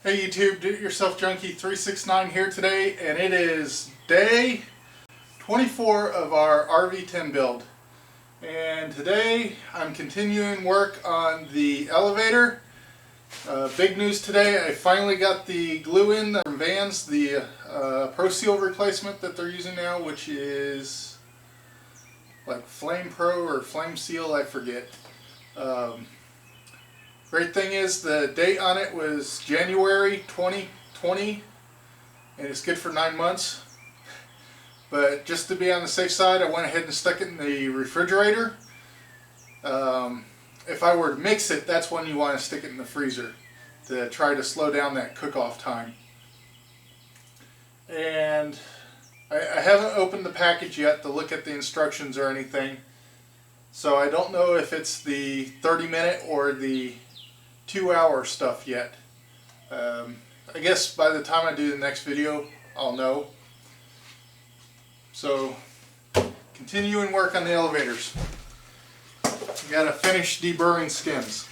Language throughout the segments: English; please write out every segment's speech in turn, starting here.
Hey YouTube, Do-It-Yourself Junkie 369 here today, and it is day 24 of our RV-10 build. And today I'm continuing work on the elevator. Big news today, I finally got the glue in from Vans, the Pro Seal replacement that they're using now, which is like Flame Pro or Flame Seal, I forget. Great thing is the date on it was January 2020, and it's good for 9 months. But just to be on the safe side, I went ahead and stuck it in the refrigerator. If I were to mix it, that's when you want to stick it in the freezer to try to slow down that cook-off time. And I haven't opened the package yet to look at the instructions or anything, so I don't know if it's the 30-minute or the 2-hour stuff yet. I guess by the time I do the next video, I'll know. So, continuing work on the elevators. We gotta finish deburring skins.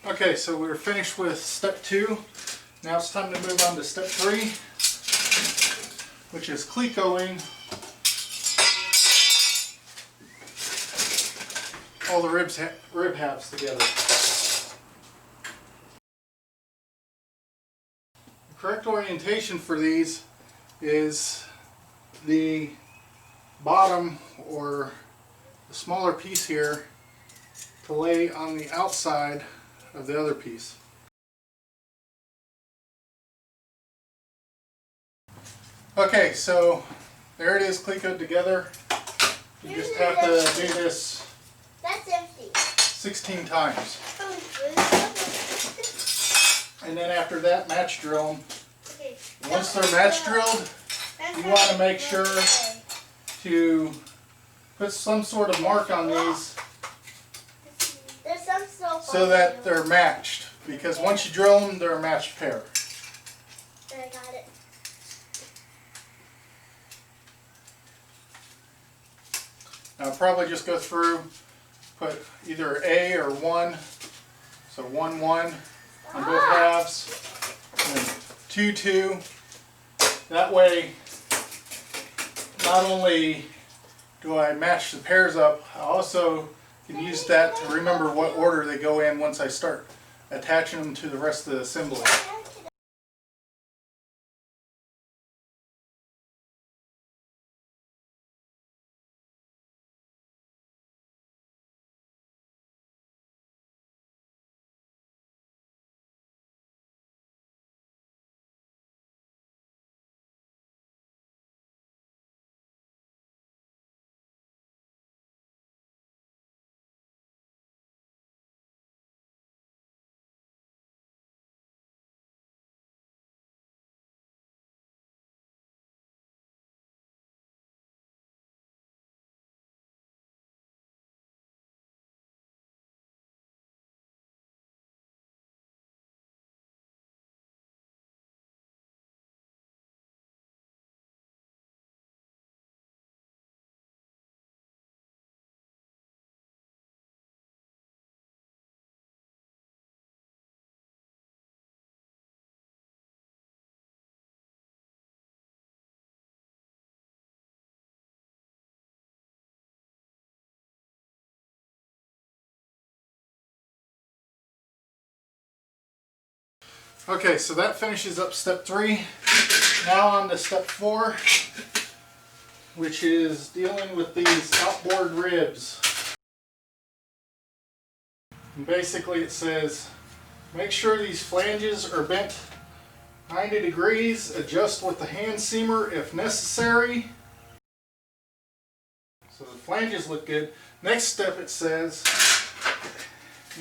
Okay, so we're finished with step 2. Now it's time to move on to step 3, which is clecoing all the rib halves together. The correct orientation for these is the bottom, or the smaller piece here, to lay on the outside of the other piece. Okay, so there it is, clecoed together. You just have to do this 16 times. And then after that, match drill them. Once they're match drilled, you want to make sure to put some sort of mark on these so that they're matched, because once you drill them, they're a matched pair. I got it. I'll probably just go through put either A or 1, so 1, 1 on both halves, and then 2, 2. That way, not only do I match the pairs up, I also can use that to remember what order they go in once I start attaching them to the rest of the assembly. Okay, so that finishes up step 3. Now on to step 4, which is dealing with these outboard ribs. And basically it says, make sure these flanges are bent 90 degrees, adjust with the hand seamer if necessary. So the flanges look good. Next step it says,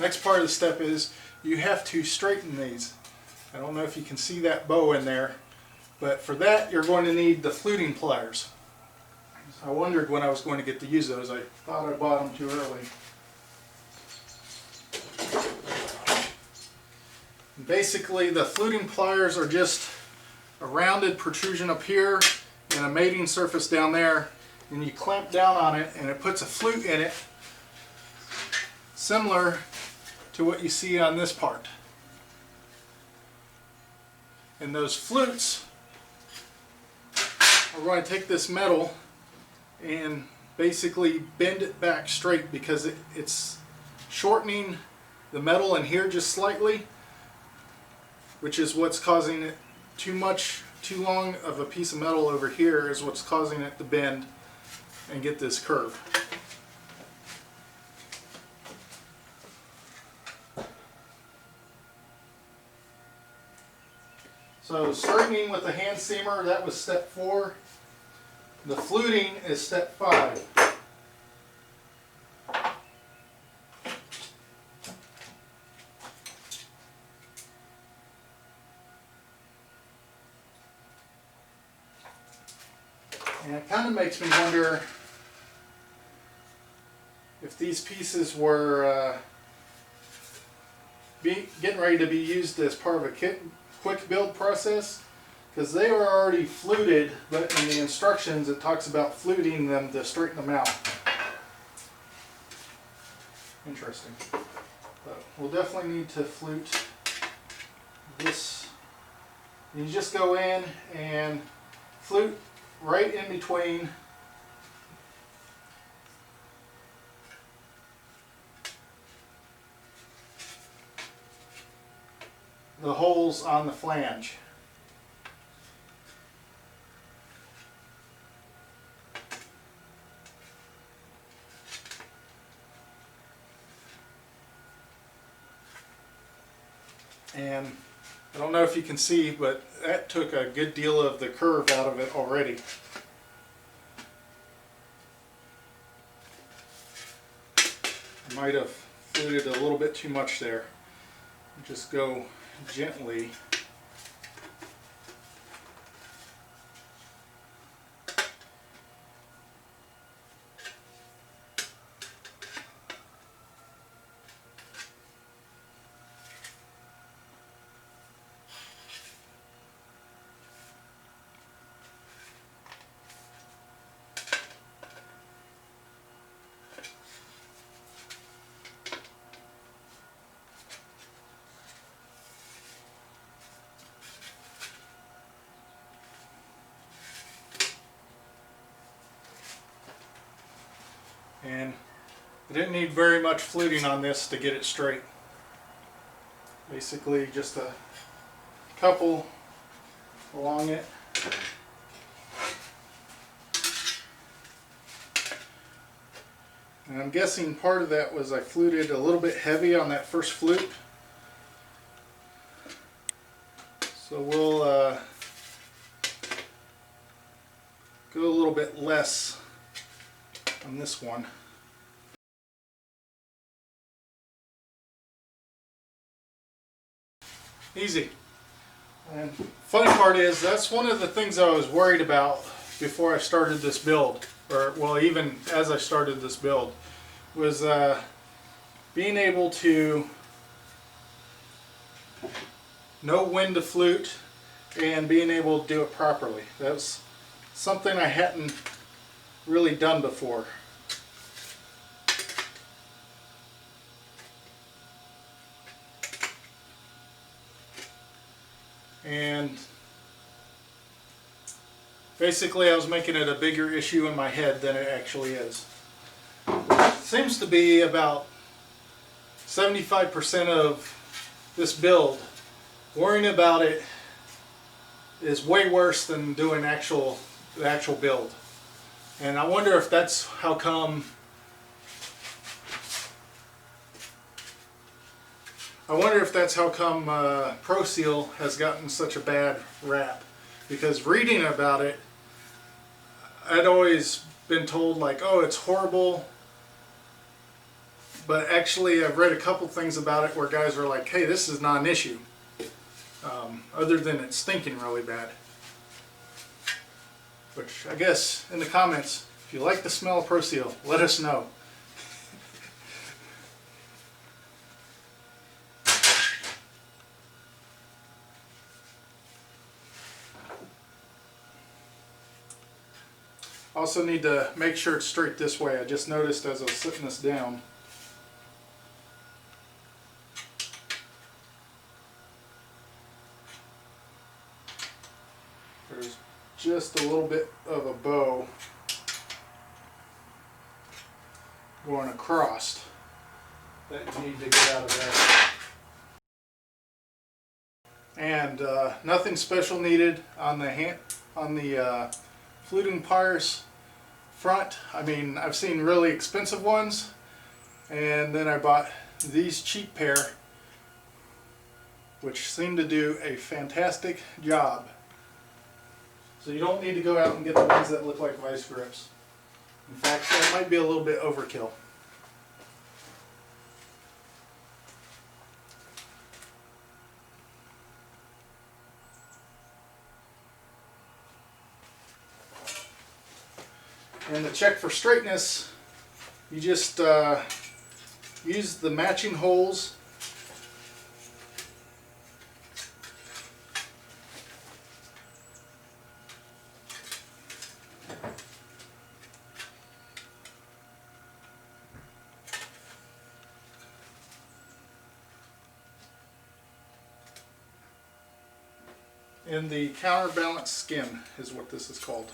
next part of the step is you have to straighten these. I don't know if you can see that bow in there, but for that you're going to need the fluting pliers. I wondered when I was going to get to use those. I thought I bought them too early. Basically the fluting pliers are just a rounded protrusion up here and a mating surface down there, and you clamp down on it and it puts a flute in it similar to what you see on this part. And those flutes are going to take this metal and basically bend it back straight, because it's shortening the metal in here just slightly, which is what's causing it too long of a piece of metal over here is what's causing it to bend and get this curve. So straightening with the hand seamer, that was step 4. The fluting is step 5. And it kind of makes me wonder if these pieces were getting ready to be used as part of a quick build process, because they were already fluted, but in the instructions it talks about fluting them to straighten them out. Interesting. But we'll definitely need to flute this. You just go in and flute right in between the holes on the flange. And I don't know if you can see, but that took a good deal of the curve out of it already. I might have fluted a little bit too much there. Just go gently. didn't need very much fluting on this to get it straight. Basically just a couple along it. And I'm guessing part of that was I fluted a little bit heavy on that first flute. So we'll go a little bit less on this one. Easy. And funny part is, that's one of the things I was worried about before I started this build, or well, even as I started this build, was being able to know when to flute and being able to do it properly. That was something I hadn't really done before. And basically I was making it a bigger issue in my head than it actually is. It seems to be about 75% of this build. Worrying about it is way worse than doing the actual build. And I wonder if that's how come Pro Seal has gotten such a bad rap. Because reading about it, I'd always been told like, oh, it's horrible. But actually I've read a couple things about it where guys were like, hey, this is not an issue. Other than it's stinking really bad. Which I guess in the comments, if you like the smell of Pro Seal, let us know. Also need to make sure it's straight this way. I just noticed as I was sitting this down. There's just a little bit of a bow going across that you need to get out of there. And nothing special needed on the fluting pliers front. I mean, I've seen really expensive ones, and then I bought these cheap pair, which seem to do a fantastic job. So you don't need to go out and get the ones that look like vice grips. In fact, that might be a little bit overkill. And to check for straightness, you just use the matching holes in the counterbalance skin is what this is called.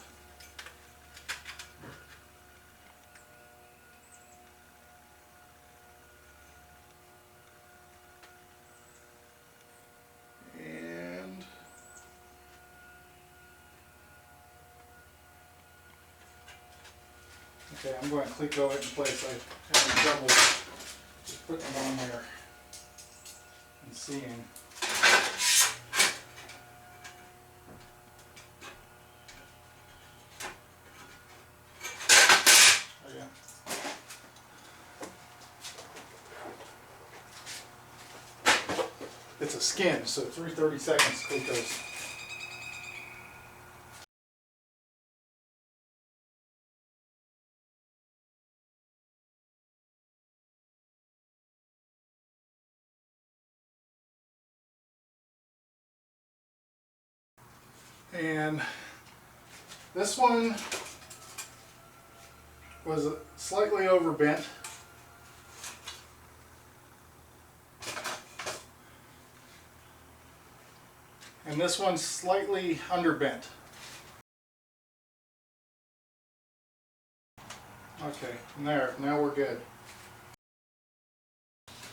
Okay, I'm going to Cleco it in place. I had trouble just putting it on there and seeing. Oh yeah. It's a skin, so 3/30 seconds Cleco's. And this one was slightly overbent. And this one's slightly underbent. Okay, and there, now we're good.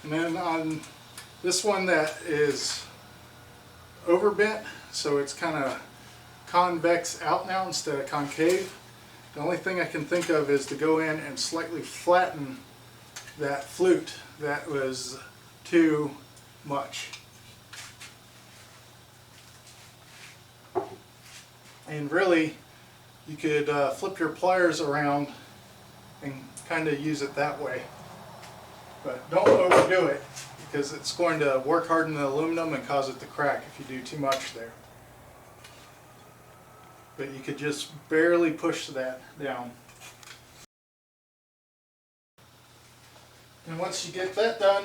And then on this one that is overbent, so it's kind of convex out now instead of concave, the only thing I can think of is to go in and slightly flatten that flute that was too much. And really, you could flip your pliers around and kind of use it that way. But don't overdo it, because it's going to work harden the aluminum and cause it to crack if you do too much there. But you could just barely push that down. And once you get that done,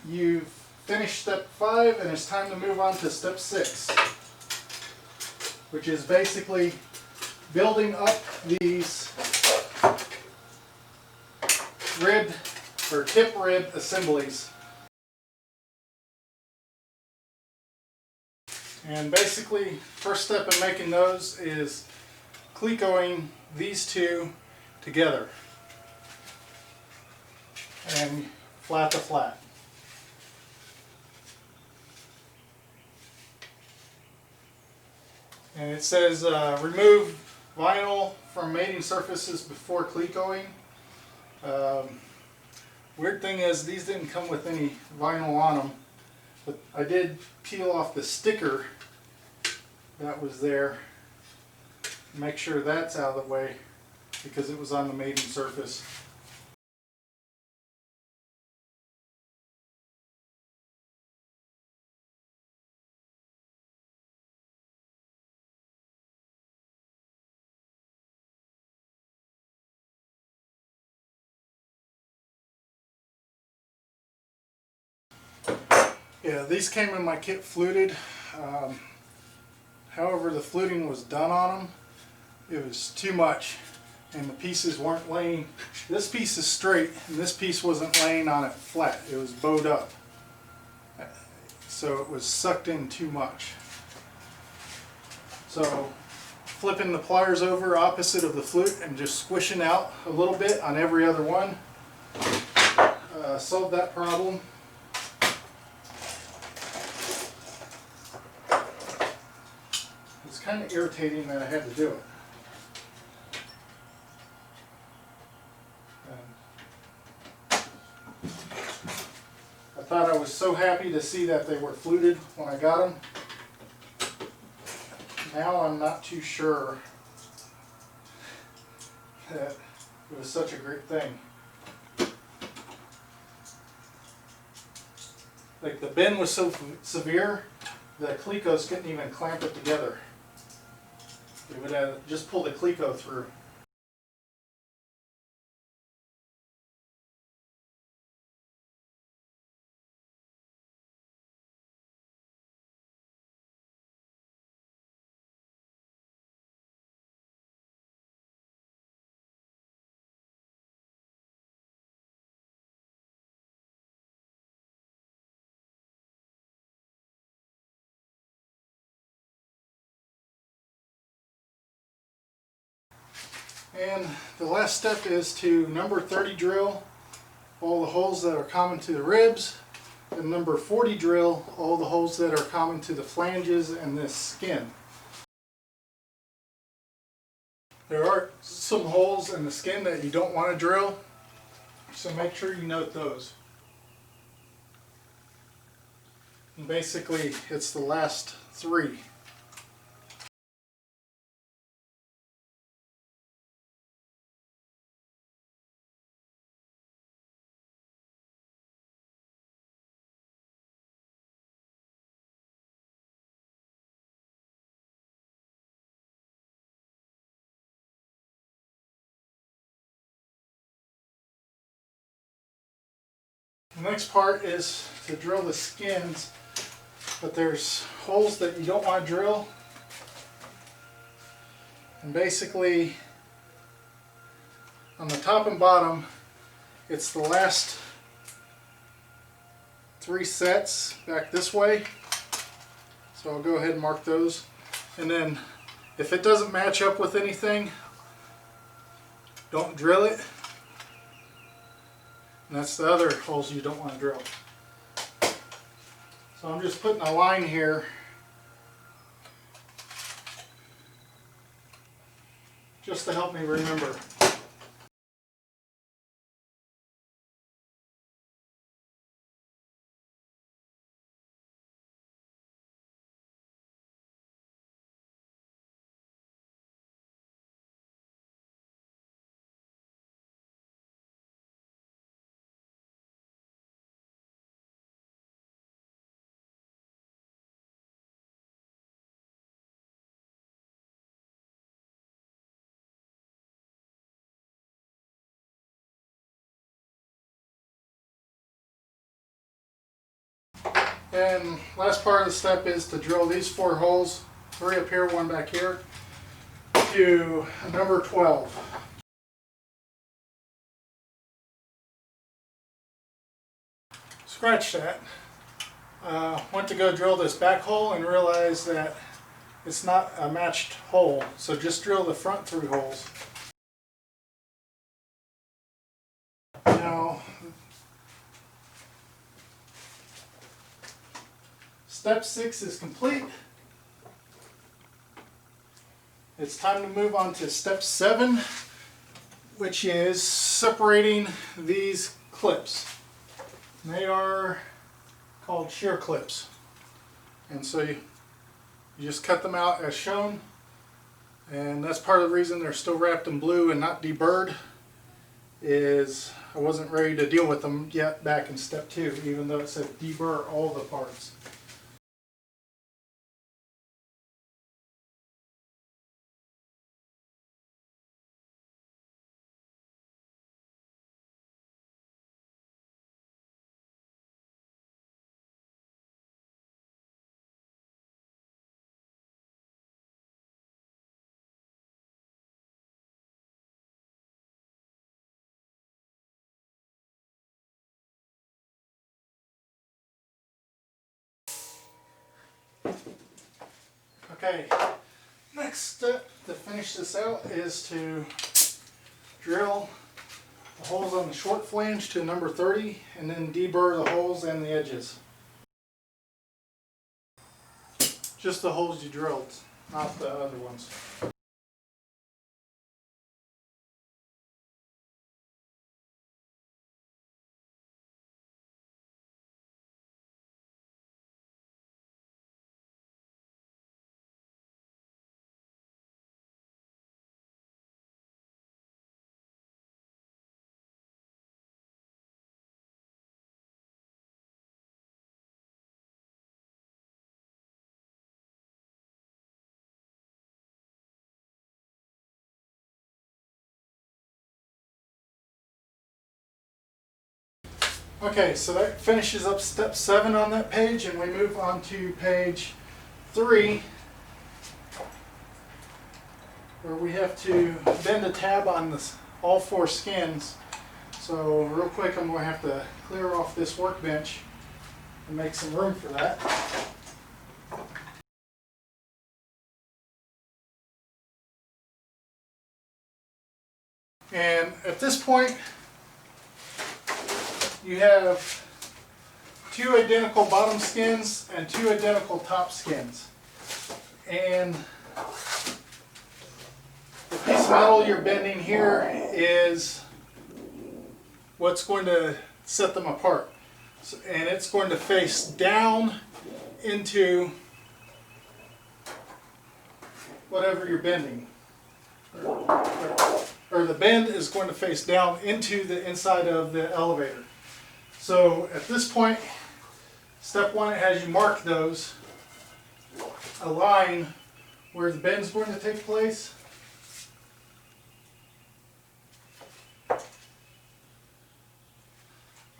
you've finished step 5, and it's time to move on to step 6, which is basically building up these rib or tip rib assemblies. And basically, first step in making those is clecoing these two together and flat to flat. And it says remove vinyl from mating surfaces before clecoing. Weird thing is, these didn't come with any vinyl on them, but I did peel off the sticker that was there. Make sure that's out of the way because it was on the mating surface. Yeah, these came in my kit fluted. However, the fluting was done on them. It was too much, and the pieces weren't laying. This piece is straight, and this piece wasn't laying on it flat. It was bowed up, so it was sucked in too much. So, flipping the pliers over opposite of the flute and just squishing out a little bit on every other one solved that problem. It's kind of irritating that I had to do it. I thought I was so happy to see that they were fluted when I got them. Now I'm not too sure that it was such a great thing. Like, the bend was so severe that clecos couldn't even clamp it together. They would have just pulled the cleco through. And the last step is to number 30 drill all the holes that are common to the ribs, and number 40 drill all the holes that are common to the flanges and this skin. There are some holes in the skin that you don't want to drill, so make sure you note those. And basically, it's the last 3. The next part is to drill the skins, but there's holes that you don't want to drill. And basically, on the top and bottom, it's the last 3 sets back this way. So I'll go ahead and mark those. And then if it doesn't match up with anything, don't drill it. And that's the other holes you don't want to drill. So I'm just putting a line here just to help me remember. And last part of the step is to drill these 4 holes, 3 up here, 1 back here, to number 12. Scratch that. Went to go drill this back hole and realized that it's not a matched hole, so just drill the front 3 holes. Now, step 6 is complete. It's time to move on to step 7, which is separating these clips. They are called shear clips. And so you just cut them out as shown. And that's part of the reason they're still wrapped in blue and not deburred, is I wasn't ready to deal with them yet back in step 2, even though it said deburr all the parts. Okay, next step to finish this out is to drill the holes on the short flange to number 30 and then deburr the holes and the edges. Just the holes you drilled, not the other ones. Okay, so that finishes up step 7 on that page, and we move on to page 3, where we have to bend a tab on this, all 4 skins. So real quick, I'm going to have to clear off this workbench and make some room for that. And at this point, you have 2 identical bottom skins and 2 identical top skins. And the piece of metal you're bending here is what's going to set them apart. So, and it's going to face down into whatever you're bending. Or the bend is going to face down into the inside of the elevator. So at this point, step 1, it has you mark those, a line where the bend is going to take place.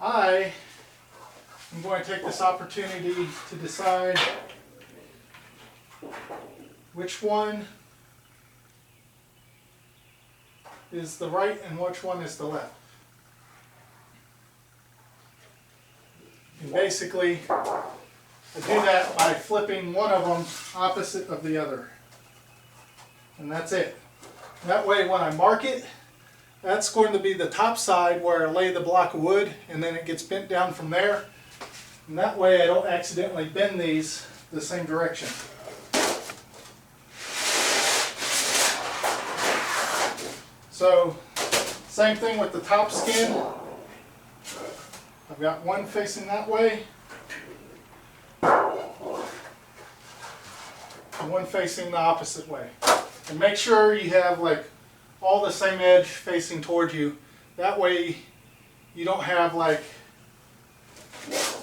I am going to take this opportunity to decide which one is the right and which one is the left. And basically, I do that by flipping one of them opposite of the other. And that's it. That way, when I mark it, That's going to be the top side where I lay the block of wood, and then it gets bent down from there. And that way I don't accidentally bend these the same direction. So, same thing with the top skin. I've got one facing that way, and one facing the opposite way. And make sure you have like all the same edge facing towards you. That way you don't have like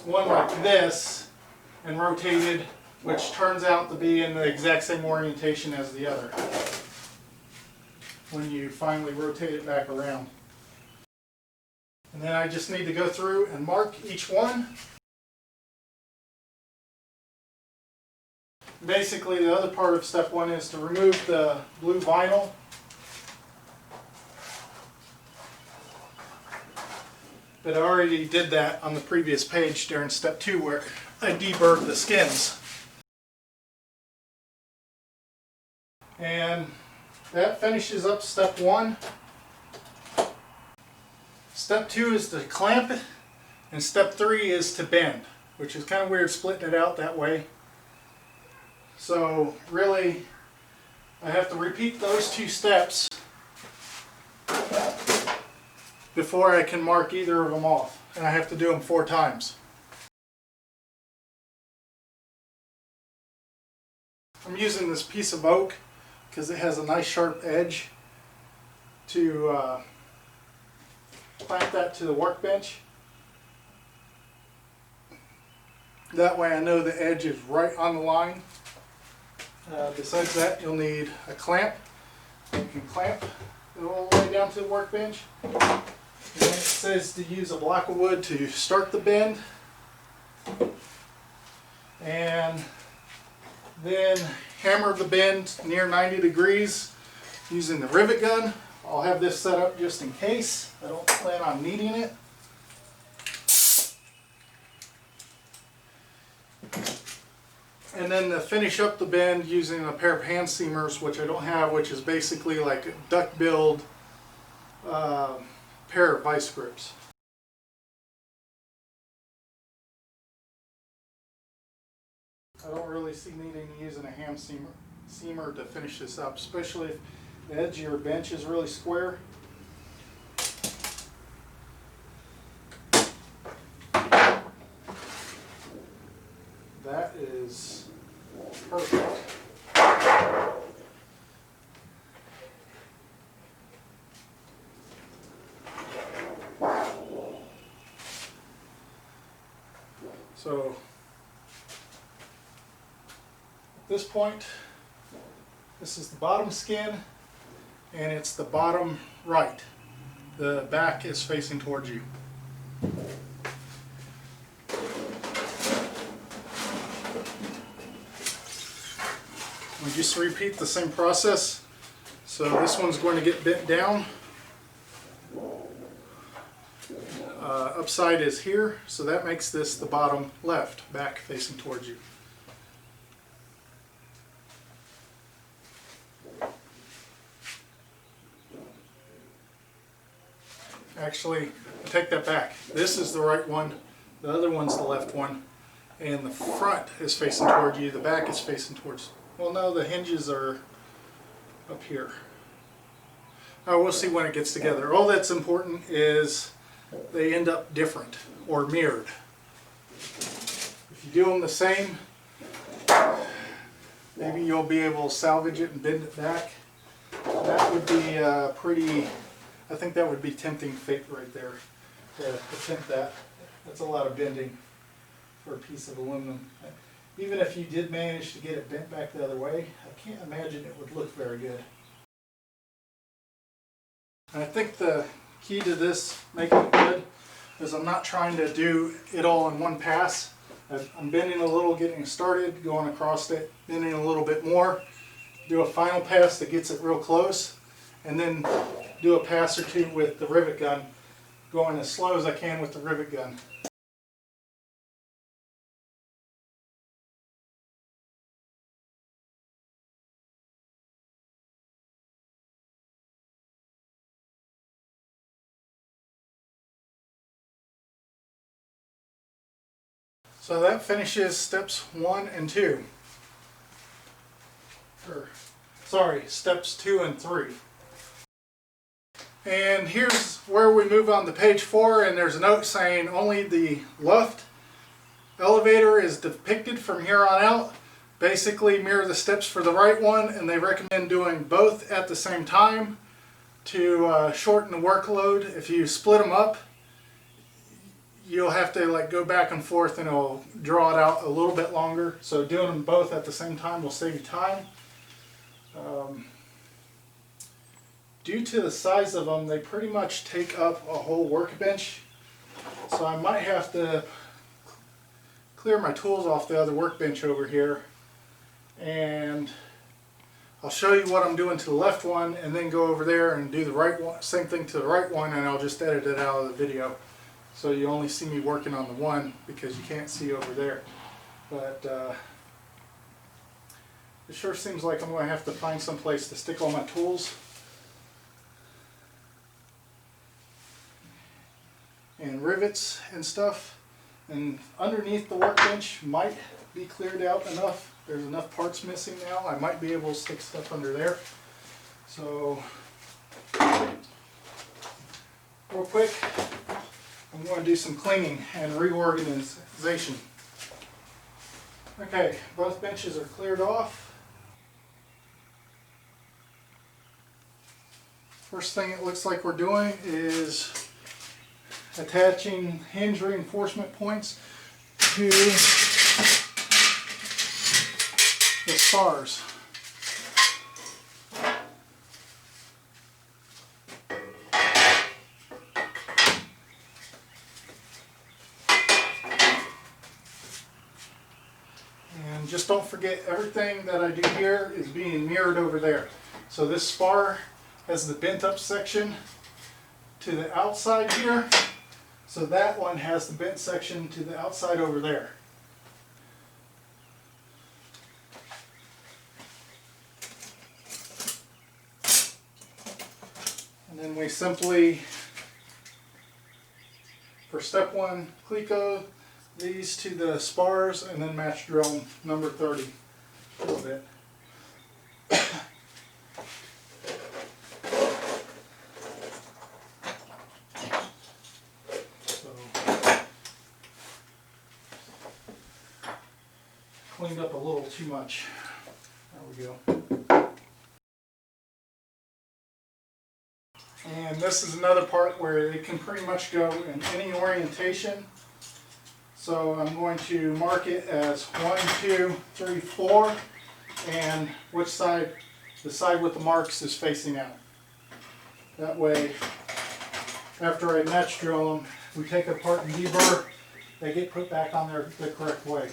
one like this and rotated, which turns out to be in the exact same orientation as the other when you finally rotate it back around. And then I just need to go through and mark each one. Basically, the other part of step one is to remove the blue vinyl. But I already did that on the previous page during step two where I deburred the skins. And that finishes up step one. Step two is to clamp it, and step three is to bend, which is kind of weird splitting it out that way. So really, I have to repeat those two steps before I can mark either of them off, and I have to do them 4 times. I'm using this piece of oak because it has a nice sharp edge to clamp that to the workbench. That way I know the edge is right on the line. Besides that, you'll need a clamp. You can clamp it all the way down to the workbench. And then it says to use a block of wood to start the bend. And then hammer the bend near 90 degrees using the rivet gun. I'll have this set up just in case. I don't plan on needing it. And then to finish up the bend using a pair of hand seamers, which I don't have, which is basically like a duck-billed pair of vice grips. I don't really see needing to using a hand seamer to finish this up, especially if the edge of your bench is really square. That is perfect. So at this point, this is the bottom skin, and it's the bottom right. The back is facing towards you. We just repeat the same process. So this one's going to get bent down. Upside is here, so that makes this the bottom left, back facing towards you. Actually, I take that back. This is the right one, the other one's the left one, and the front is facing towards you, the back is facing towards. Well, no, the hinges are up here. We'll see when it gets together. All that's important is they end up different or mirrored. If you do them the same, maybe you'll be able to salvage it and bend it back. That would be I think that would be tempting fate right there, to attempt that. That's a lot of bending for a piece of aluminum. Even if you did manage to get it bent back the other way, I can't imagine it would look very good. And I think the key to this making it good is I'm not trying to do it all in one pass. I'm bending a little, getting started, going across it, bending a little bit more, do a final pass that gets it real close, and then do a pass or two with the rivet gun, going as slow as I can with the rivet gun. So that finishes steps 1 and 2. Sorry, steps 2 and 3. And here's where we move on to page 4, and there's a note saying only the left elevator is depicted from here on out. Basically mirror the steps for the right one, and they recommend doing both at the same time to shorten the workload. If you split them up, you'll have to like go back and forth and it'll draw it out a little bit longer. So doing them both at the same time will save you time. Due to the size of them, they pretty much take up a whole workbench. So I might have to clear my tools off the other workbench over here, and I'll show you what I'm doing to the left one and then go over there and do the right one, same thing to the right one, and I'll just edit it out of the video. So you only see me working on the one because you can't see over there. But it sure seems like I'm going to have to find some place to stick all my tools. And rivets and stuff. And underneath the workbench might be cleared out enough. There's enough parts missing now. I might be able to stick stuff under there. So, real quick, I'm going to do some cleaning and reorganization. Okay, both benches are cleared off. First thing it looks like we're doing is attaching hinge reinforcement points to the spars. And just don't forget, everything that I do here is being mirrored over there. So this spar has the bent up section to the outside here. So that one has the bent section to the outside over there. And then we simply, for step 1, cleco these to the spars and then match drill number 30 a little bit. Cleaned up a little too much. There we go. And this is another part where it can pretty much go in any orientation. So I'm going to mark it as 1, 2, 3, 4, and which side, the side with the marks is facing out. That way, after I match drill them, we take it apart and deburr, they get put back on there the correct way.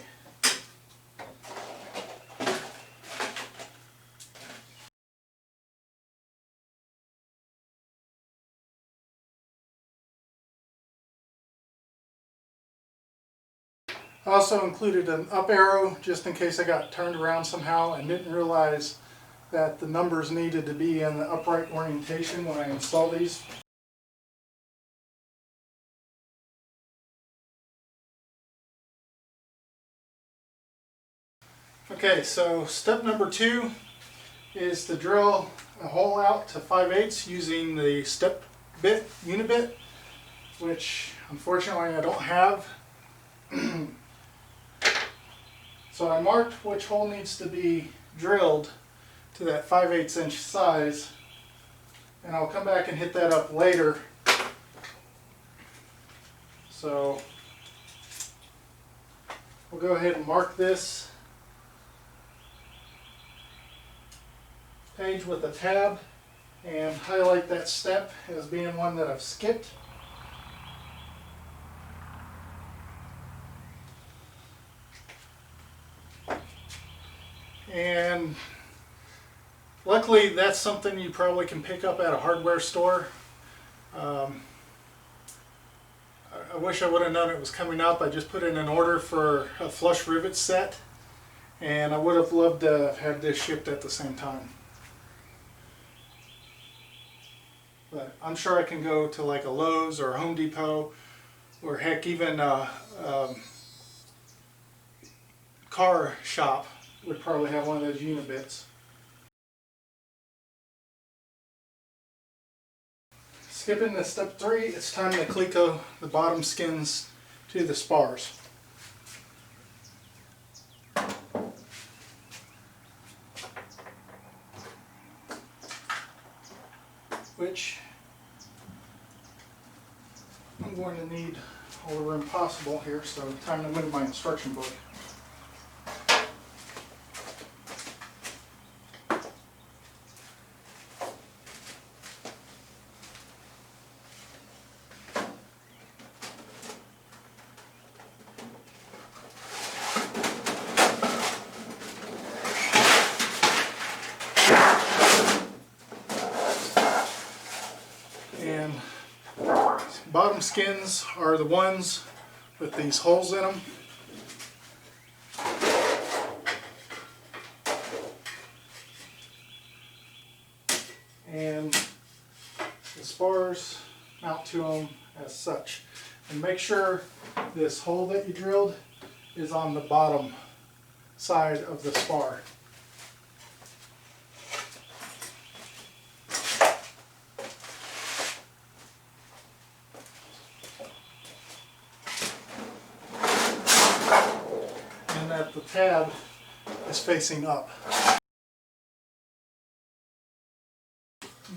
I also included an up arrow just in case I got turned around somehow and didn't realize that the numbers needed to be in the upright orientation when I install these. Okay, so step number 2 is to drill a hole out to 5/8 using the step bit, unibit, which unfortunately I don't have. So I marked which hole needs to be drilled to that 5/8 inch size, and I'll come back and hit that up later. So we'll go ahead and mark this page with a tab and highlight that step as being one that I've skipped. And luckily that's something you probably can pick up at a hardware store. I wish I would have known it was coming up. I just put in an order for a flush rivet set, and I would have loved to have this shipped at the same time. But I'm sure I can go to like a Lowe's or a Home Depot, or heck even car shop would probably have one of those unit bits. Skipping to step 3, it's time to cleco the bottom skins to the spars. Which I'm going to need all the room possible here, so time to move my instruction book. And bottom skins are the ones with these holes in them. And the spars mount to them as such. And make sure this hole that you drilled is on the bottom side of the spar. And that the tab is facing up.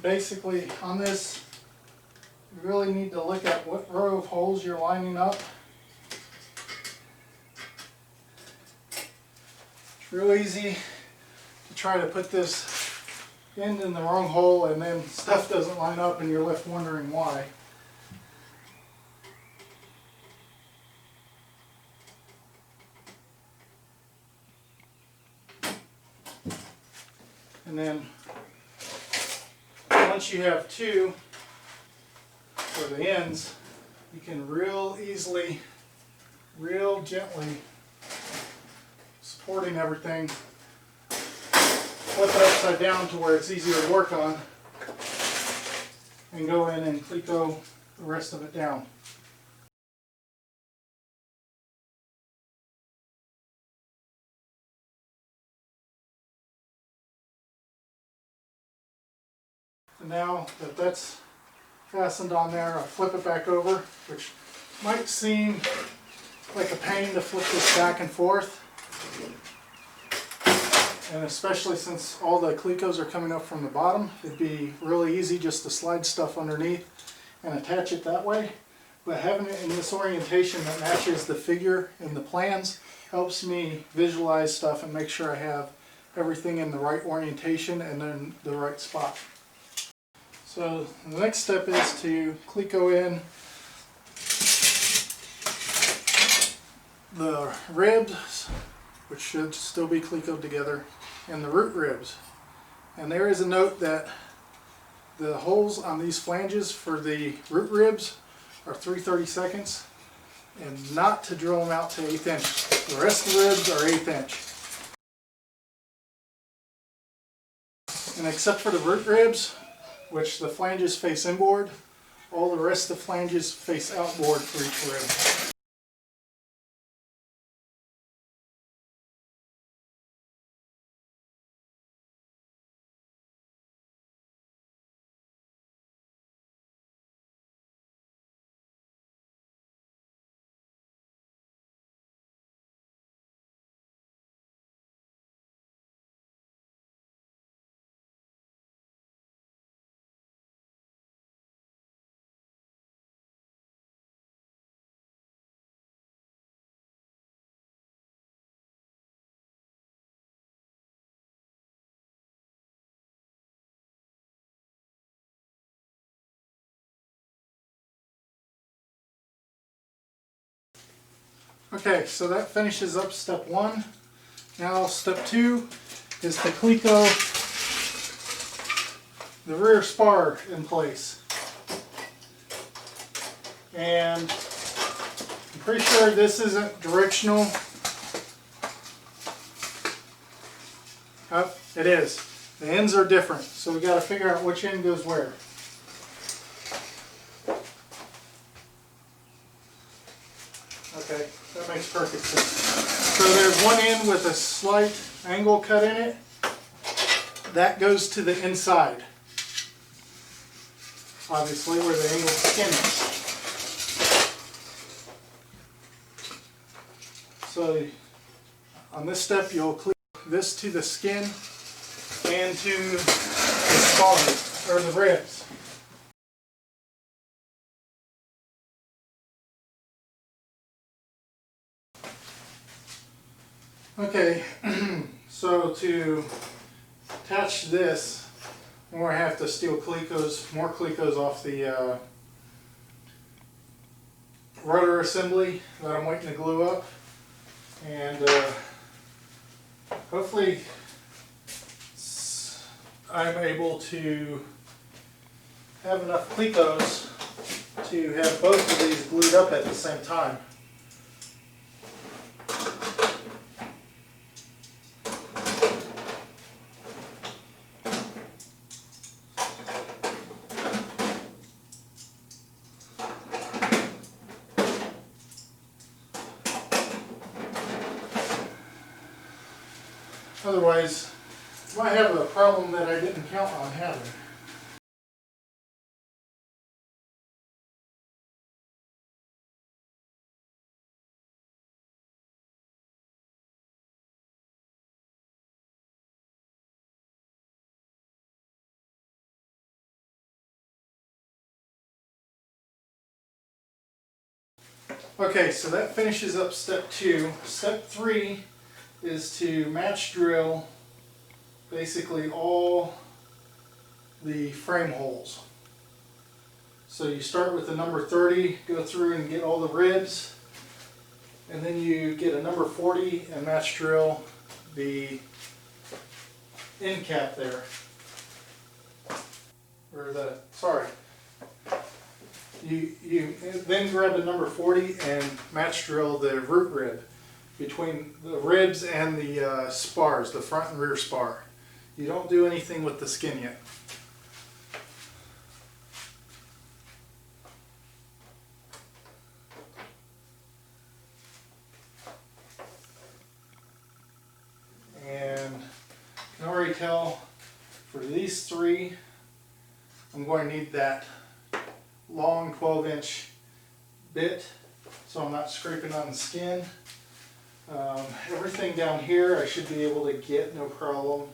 Basically, on this, you really need to look at what row of holes you're lining up. It's real easy to try to put this end in the wrong hole and then stuff doesn't line up and you're left wondering why. And then once you have two for the ends, you can real easily, real gently, supporting everything, flip it upside down to where it's easier to work on, and go in and cleco the rest of it down. And now that that's fastened on there, I'll flip it back over, which might seem like a pain to flip this back and forth. And especially since all the clecos are coming up from the bottom, it'd be really easy just to slide stuff underneath and attach it that way. But having it in this orientation that matches the figure in the plans helps me visualize stuff and make sure I have everything in the right orientation and in the right spot. So the next step is to cleco in the ribs, which should still be clecoed together, and the root ribs. And there is a note that the holes on these flanges for the root ribs are 3/32, and not to drill them out to 1/8 inch. The rest of the ribs are 1/8 inch. And except for the root ribs, which the flanges face inboard, all the rest of the flanges face outboard for each rib. Okay, so that finishes up step 1. Now step 2 is to cleco the rear spar in place. And I'm pretty sure this isn't directional. Oh, it is. The ends are different, so we got to figure out which end goes where. Okay, that makes perfect sense. So there's one end with a slight angle cut in it. That goes to the inside. Obviously where the angled skin is. So on this step you'll clean this to the skin and to the spars, or the ribs. Okay, so to attach this, we're going to have to steal more clecos off the rudder assembly that I'm waiting to glue up. And hopefully I'm able to have enough clecos to have both of these glued up at the same time. Otherwise, I might have a problem that I didn't count on having. Okay, so that finishes up step 2. Step 3 is to match drill basically all the frame holes. So you start with the number 30, go through and get all the ribs, and then you get a number 40 and match drill the end cap there. Or you then grab the number 40 and match drill the root rib between the ribs and the spars, the front and rear spar. You don't do anything with the skin yet. And you can already tell for these 3, I'm going to need that long 12-inch bit so I'm not scraping on the skin. Everything down here I should be able to get, no problem.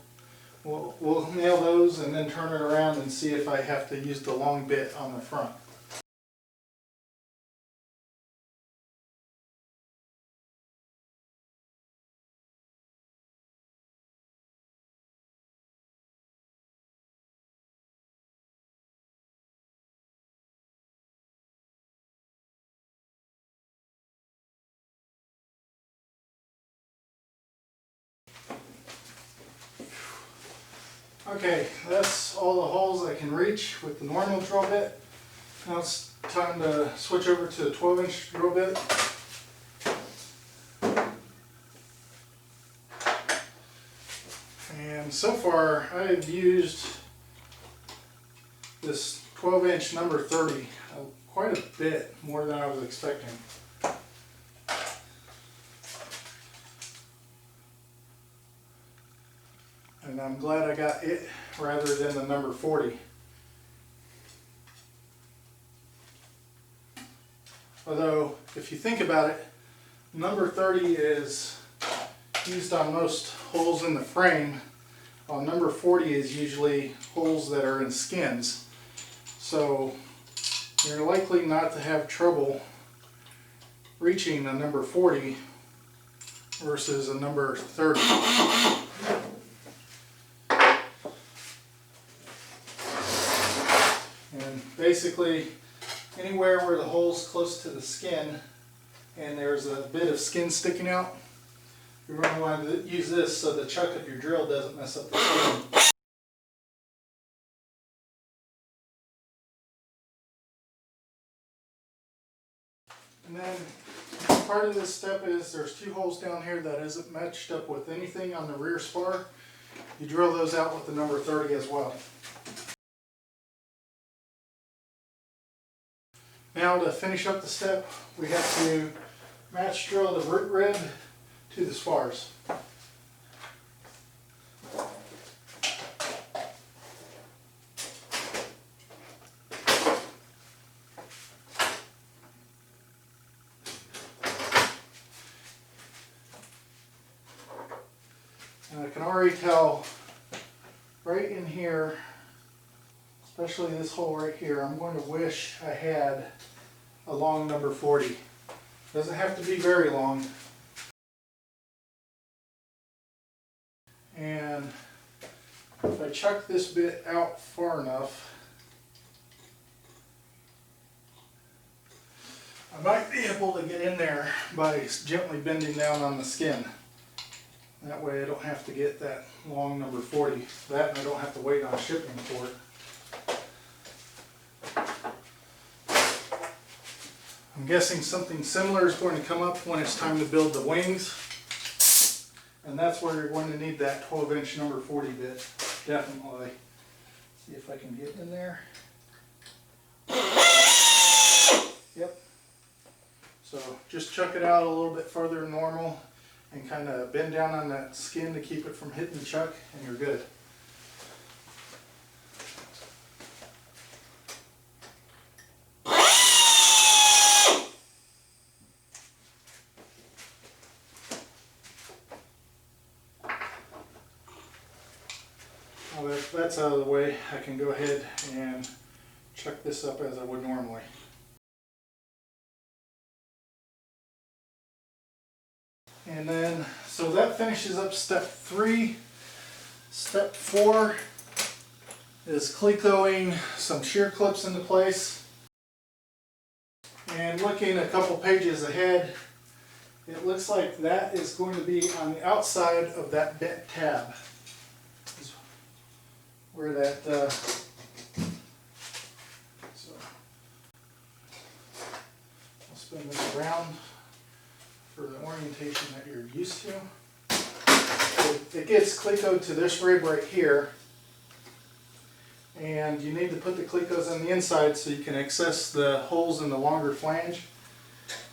We'll nail those and then turn it around and see if I have to use the long bit on the front. Okay, that's all the holes I can reach with the normal drill bit. Now it's time to switch over to a 12-inch drill bit. And so far I've used this 12-inch number 30 quite a bit more than I was expecting. And I'm glad I got it rather than the number 40. Although, if you think about it, number 30 is used on most holes in the frame, while number 40 is usually holes that are in skins. So you're likely not to have trouble reaching a number 40 versus a number 30. And basically, anywhere where the hole's close to the skin and there's a bit of skin sticking out, you're going to want to use this so the chuck of your drill doesn't mess up the skin. And then part of this step is there's 2 holes down here that isn't matched up with anything on the rear spar. You drill those out with the number 30 as well. Now to finish up the step, we have to match drill the root rib to the spars. And I can already tell right in here, especially this hole right here, I'm going to wish I had a long number 40. Doesn't have to be very long. And if I chuck this bit out far enough, I might be able to get in there by gently bending down on the skin. That way I don't have to get that long number 40. That and I don't have to wait on shipping for it. I'm guessing something similar is going to come up when it's time to build the wings. And that's where you're going to need that 12-inch number 40 bit. Definitely. See if I can get in there. Yep. So just chuck it out a little bit further than normal and kind of bend down on that skin to keep it from hitting the chuck, and you're good. Now that that's out of the way, I can go ahead and chuck this up as I would normally. And then, so that finishes up step 3. Step 4 is clecoing some shear clips into place. And looking a couple pages ahead, it looks like that is going to be on the outside of that bent tab. Where that, so I'll spin this around for the orientation that you're used to. It gets clecoed to this rib right here, and you need to put the clecos on the inside so you can access the holes in the longer flange,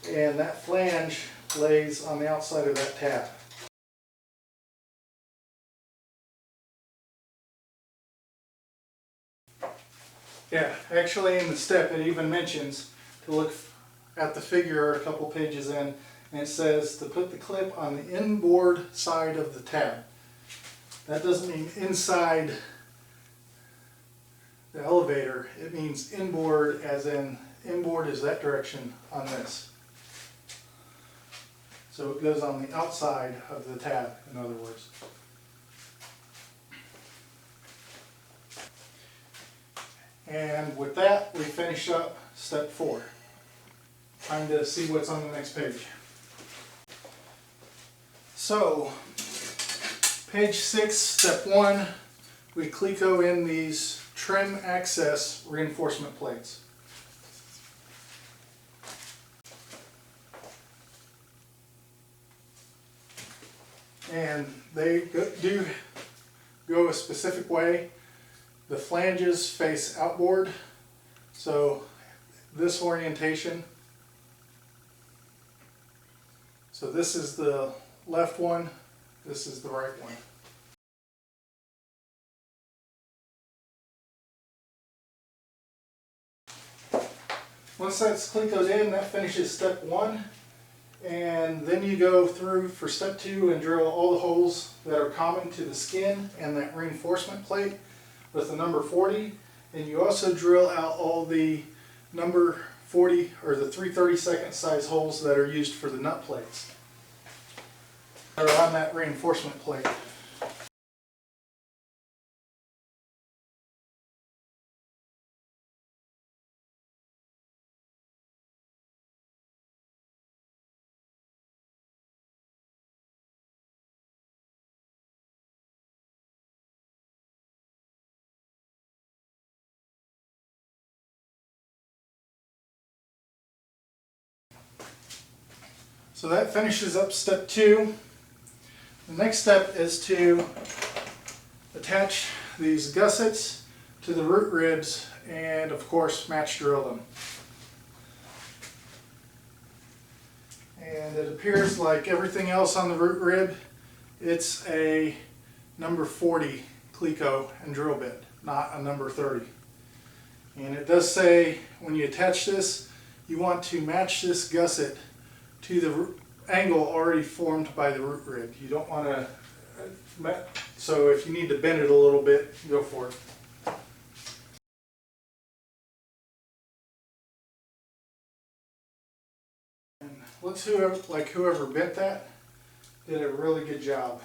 and that flange lays on the outside of that tab. Yeah, actually in the step it even mentions to look at the figure a couple pages in, and it says to put the clip on the inboard side of the tab. That doesn't mean inside the elevator, it means inboard as in inboard is that direction on this. So it goes on the outside of the tab, in other words. And with that, we finish up step 4. Time to see what's on the next page. So, page 6, step 1, we cleco in these trim access reinforcement plates. And they do go a specific way. The flanges face outboard, so this orientation. So this is the left one, this is the right one. Once that's clecoed in, that finishes step 1. And then you go through for step 2 and drill all the holes that are common to the skin and that reinforcement plate with the number 40, and you also drill out all the number 40 or the 3/32 size holes that are used for the nut plates that are on that reinforcement plate. So that finishes up step 2. The next step is to attach these gussets to the root ribs and of course match drill them. And And it appears like everything else on the root rib, it's a number 40 cleco and drill bit, not a number 30. And it does say when you attach this, you want to match this gusset to the angle already formed by the root rib. You don't want to, so if you need to bend it a little bit, go for it. And whoever bent that did a really good job.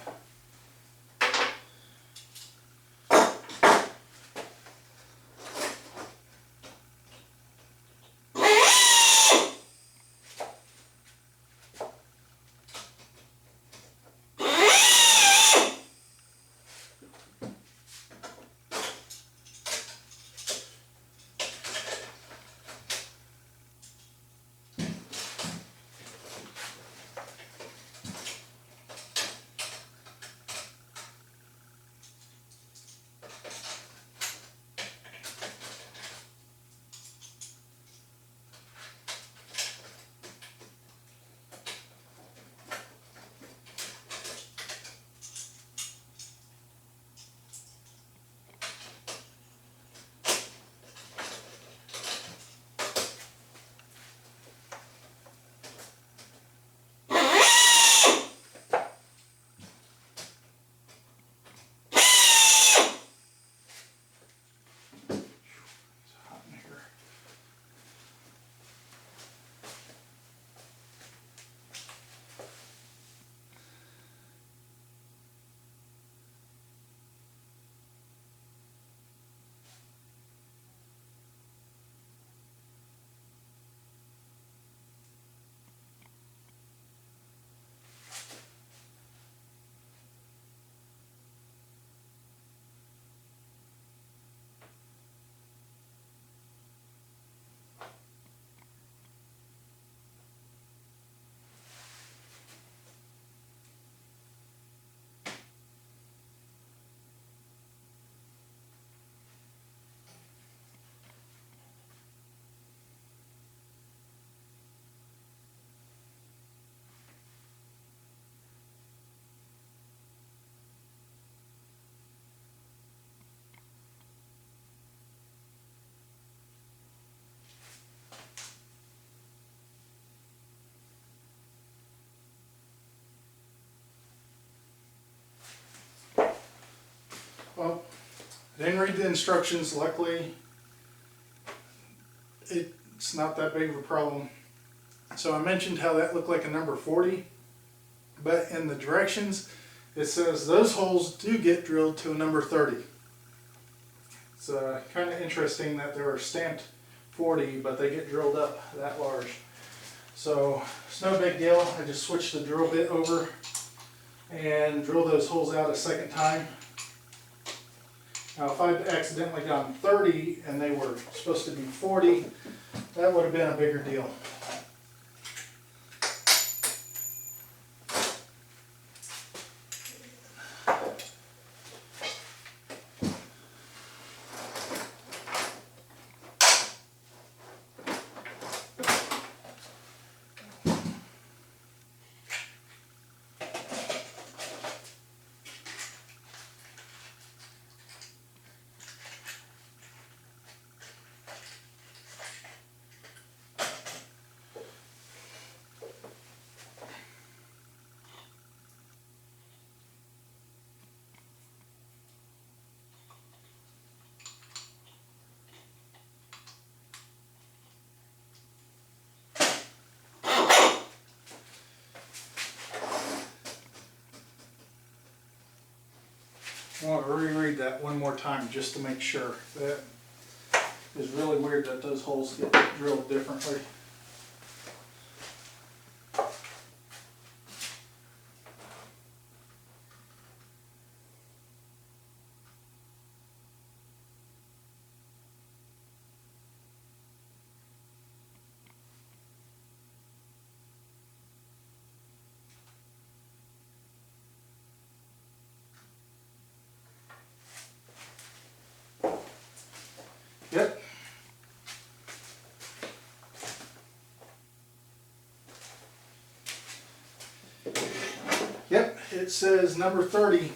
Well, I didn't read the instructions. Luckily, it's not that big of a problem. So I mentioned how that looked like a number 40, but in the directions it says those holes do get drilled to a number 30. It's kind of interesting that they were stamped 40, but they get drilled up that large. So it's no big deal. I just switched the drill bit over and drill those holes out a second time. Now if I'd accidentally gone 30 and they were supposed to be 40, that would have been a bigger deal. I want to reread that one more time just to make sure. That is really weird that those holes get drilled differently. Yep. Yep, it says number 30.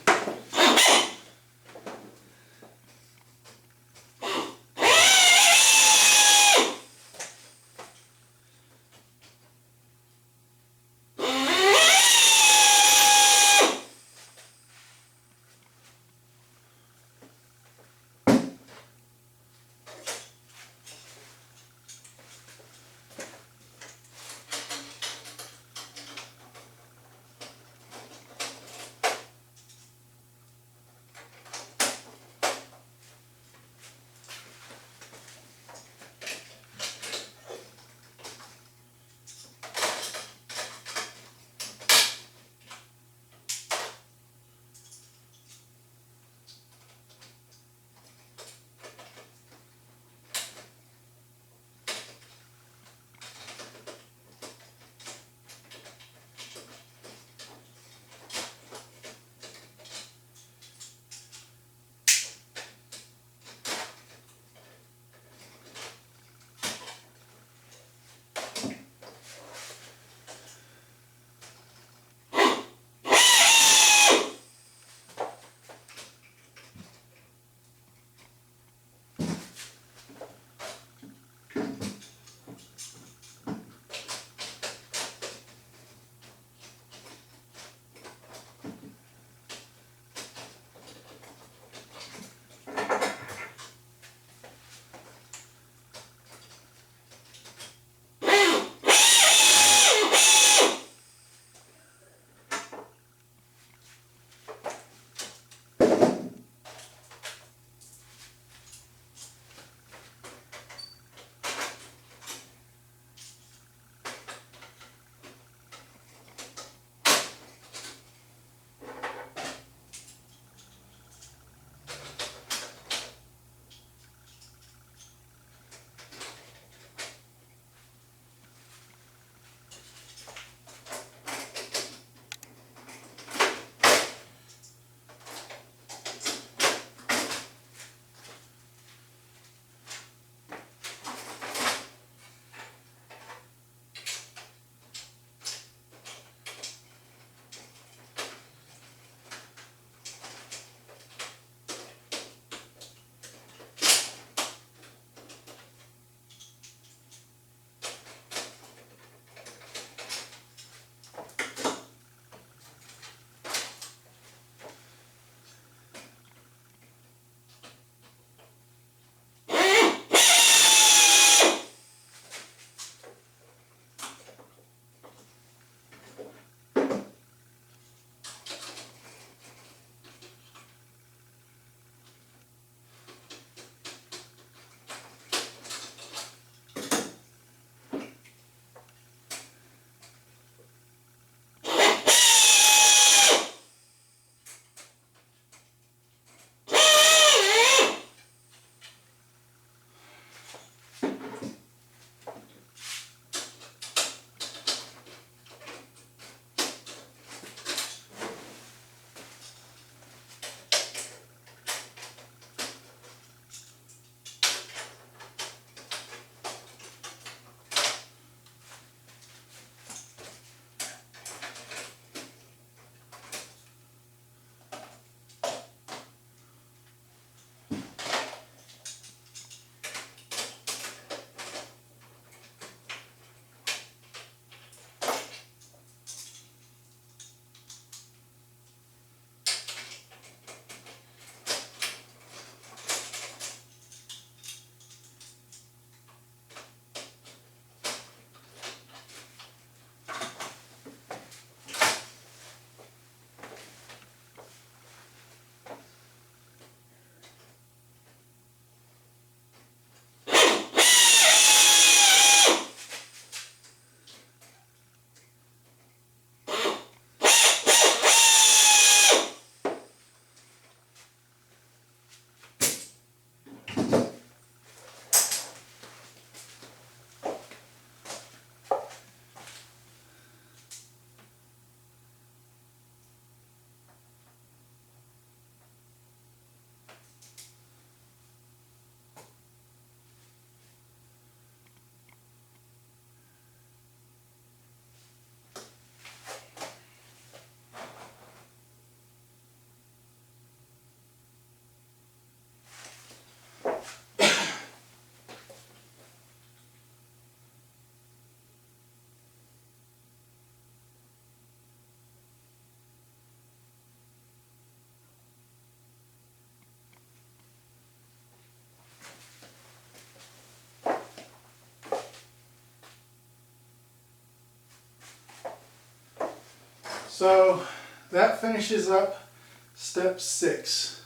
So that finishes up step 6.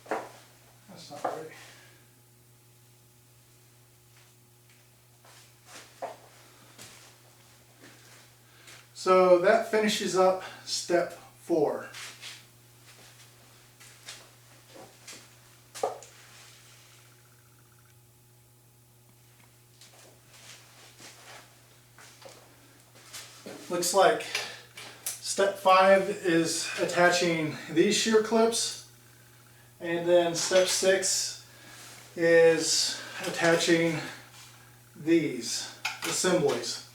That's not right. So that finishes up step 4. Looks like step 5 is attaching these shear clips, and then step 6 is attaching these assemblies.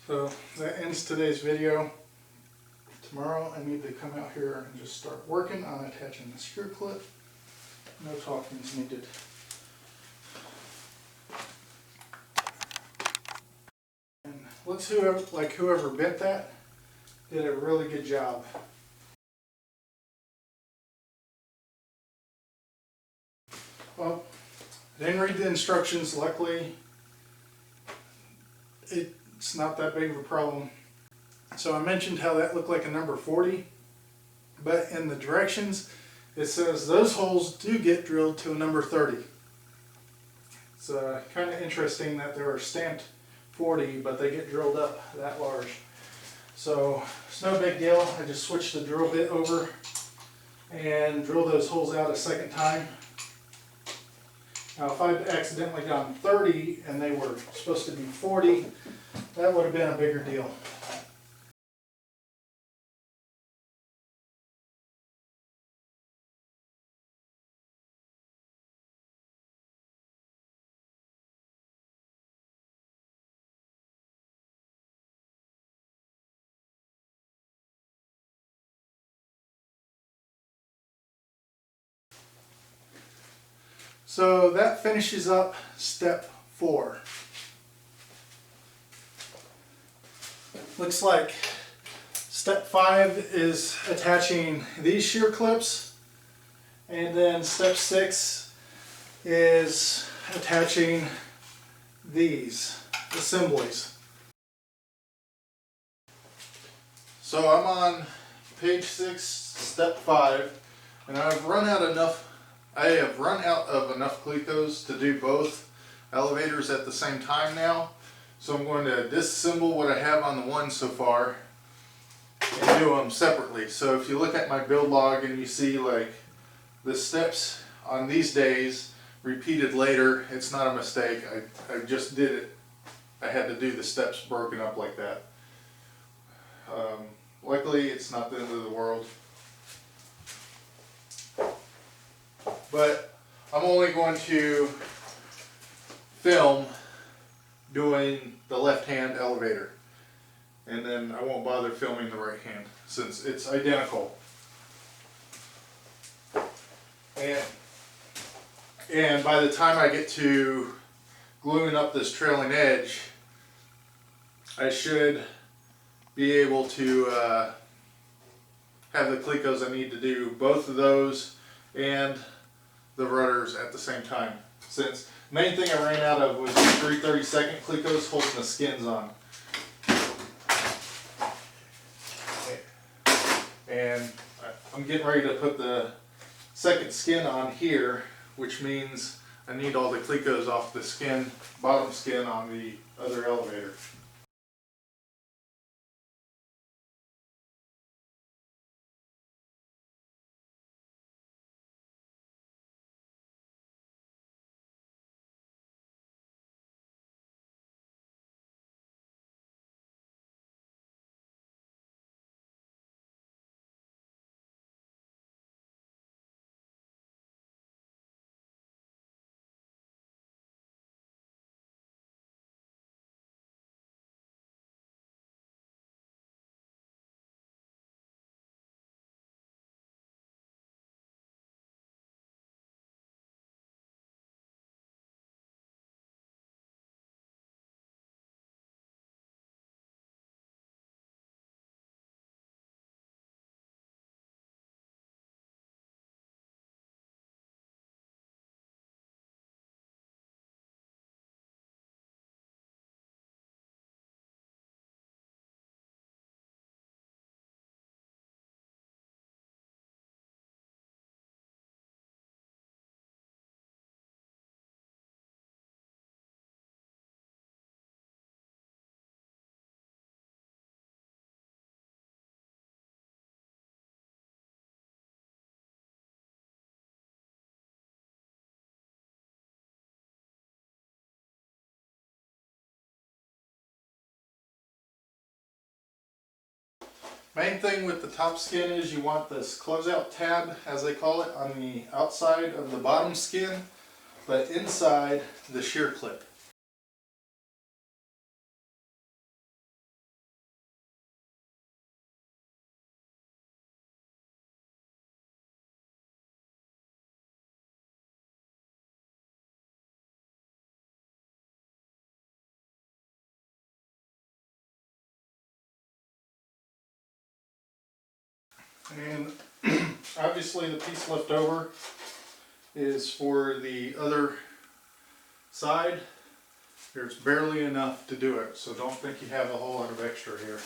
So that ends today's video. Tomorrow I need to come out here and just start working on attaching the screw clip. No talking is needed. And whoever bent that did a really good job. Well, I didn't read the instructions. Luckily, it's not that big of a problem. So I mentioned how that looked like a number 40, but in the directions it says those holes do get drilled to a number 30. It's kind of interesting that they were stamped 40, but they get drilled up that large. So it's no big deal. I just switched the drill bit over and drilled those holes out a second time. Now if I'd accidentally gone 30 and they were supposed to be 40, that would have been a bigger deal. So that finishes up step 4. Looks like step 5 is attaching these shear clips, and then step 6 is attaching these assemblies. So I'm on page 6, step 5, and I have run out of enough clecos to do both elevators at the same time now. So I'm going to disassemble what I have on the one so far and do them separately. So if you look at my build log and you see like the steps on these days repeated later, it's not a mistake. I just did it. I had to do the steps broken up like that. Luckily it's not the end of the world. But I'm only going to film doing the left-hand elevator, and then I won't bother filming the right hand since it's identical. And by the time I get to gluing up this trailing edge, I should be able to have the clecos I need to do both of those and the rudders at the same time. Since the main thing I ran out of was the 3/32 clecos holding the skins on. And I'm getting ready to put the second skin on here, which means I need all the clecos off the skin, bottom skin on the other elevator. Main thing with the top skin is you want this closeout tab, as they call it, on the outside of the bottom skin, but inside the shear clip. And obviously the piece left over is for the other side. There's barely enough to do it, so don't think you have a whole lot of extra here.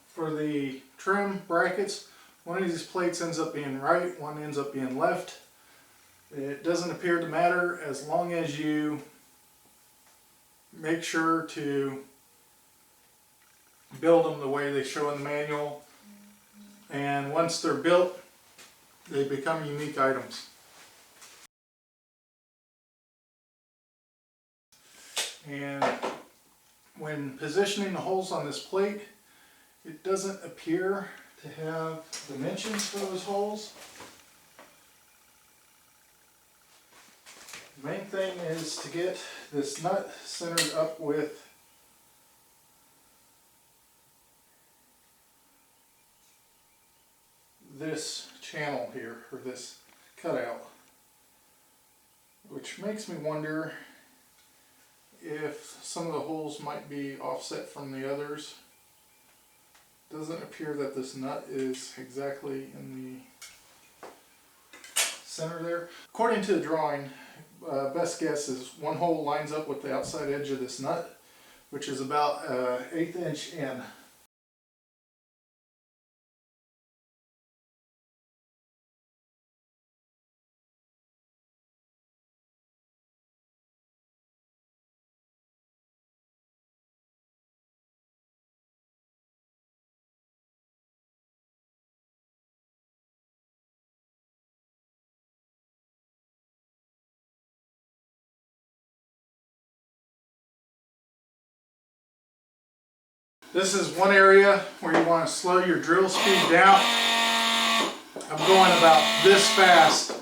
For the trim brackets, one of these plates ends up being right, one ends up being left. It doesn't appear to matter as long as you make sure to build them the way they show in the manual. And once they're built, they become unique items. And when positioning the holes on this plate, It doesn't appear to have dimensions for those holes. The main thing is to get this nut centered up with this channel here, or this cutout, which makes me wonder if some of the holes might be offset from the others. Doesn't appear that this nut is exactly in the center there. According to the drawing, best guess is one hole lines up with the outside edge of this nut, which is about 1/8 inch in. This is one area where you want to slow your drill speed down. I'm going about this fast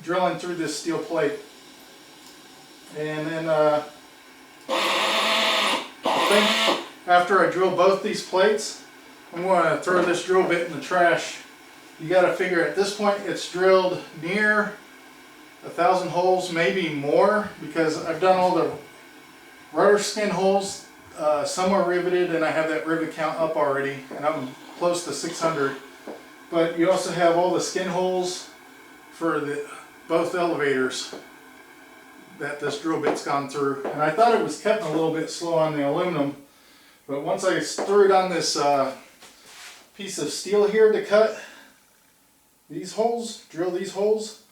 drilling through this steel plate. And then I think after I drill both these plates, I'm going to throw this drill bit in the trash. You got to figure at this point it's drilled near 1,000 holes, maybe more, because I've done all the rudder skin holes. Some are riveted and I have that rivet count up already, and I'm close to 600. But you also have all the skin holes for both elevators that this drill bit's gone through. And I thought it was cutting a little bit slow on the aluminum, but once I threw it on this piece of steel here to cut these holes, drill these holes,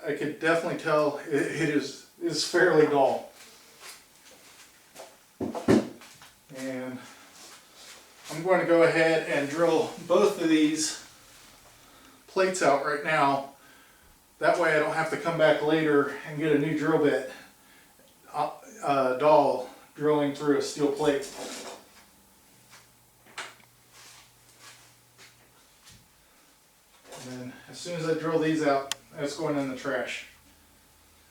I could definitely tell it is fairly dull. And I'm going to go ahead and drill both of these plates out right now. That way I don't have to come back later and get a new drill bit dull drilling through a steel plate. And then as soon as I drill these out, that's going in the trash.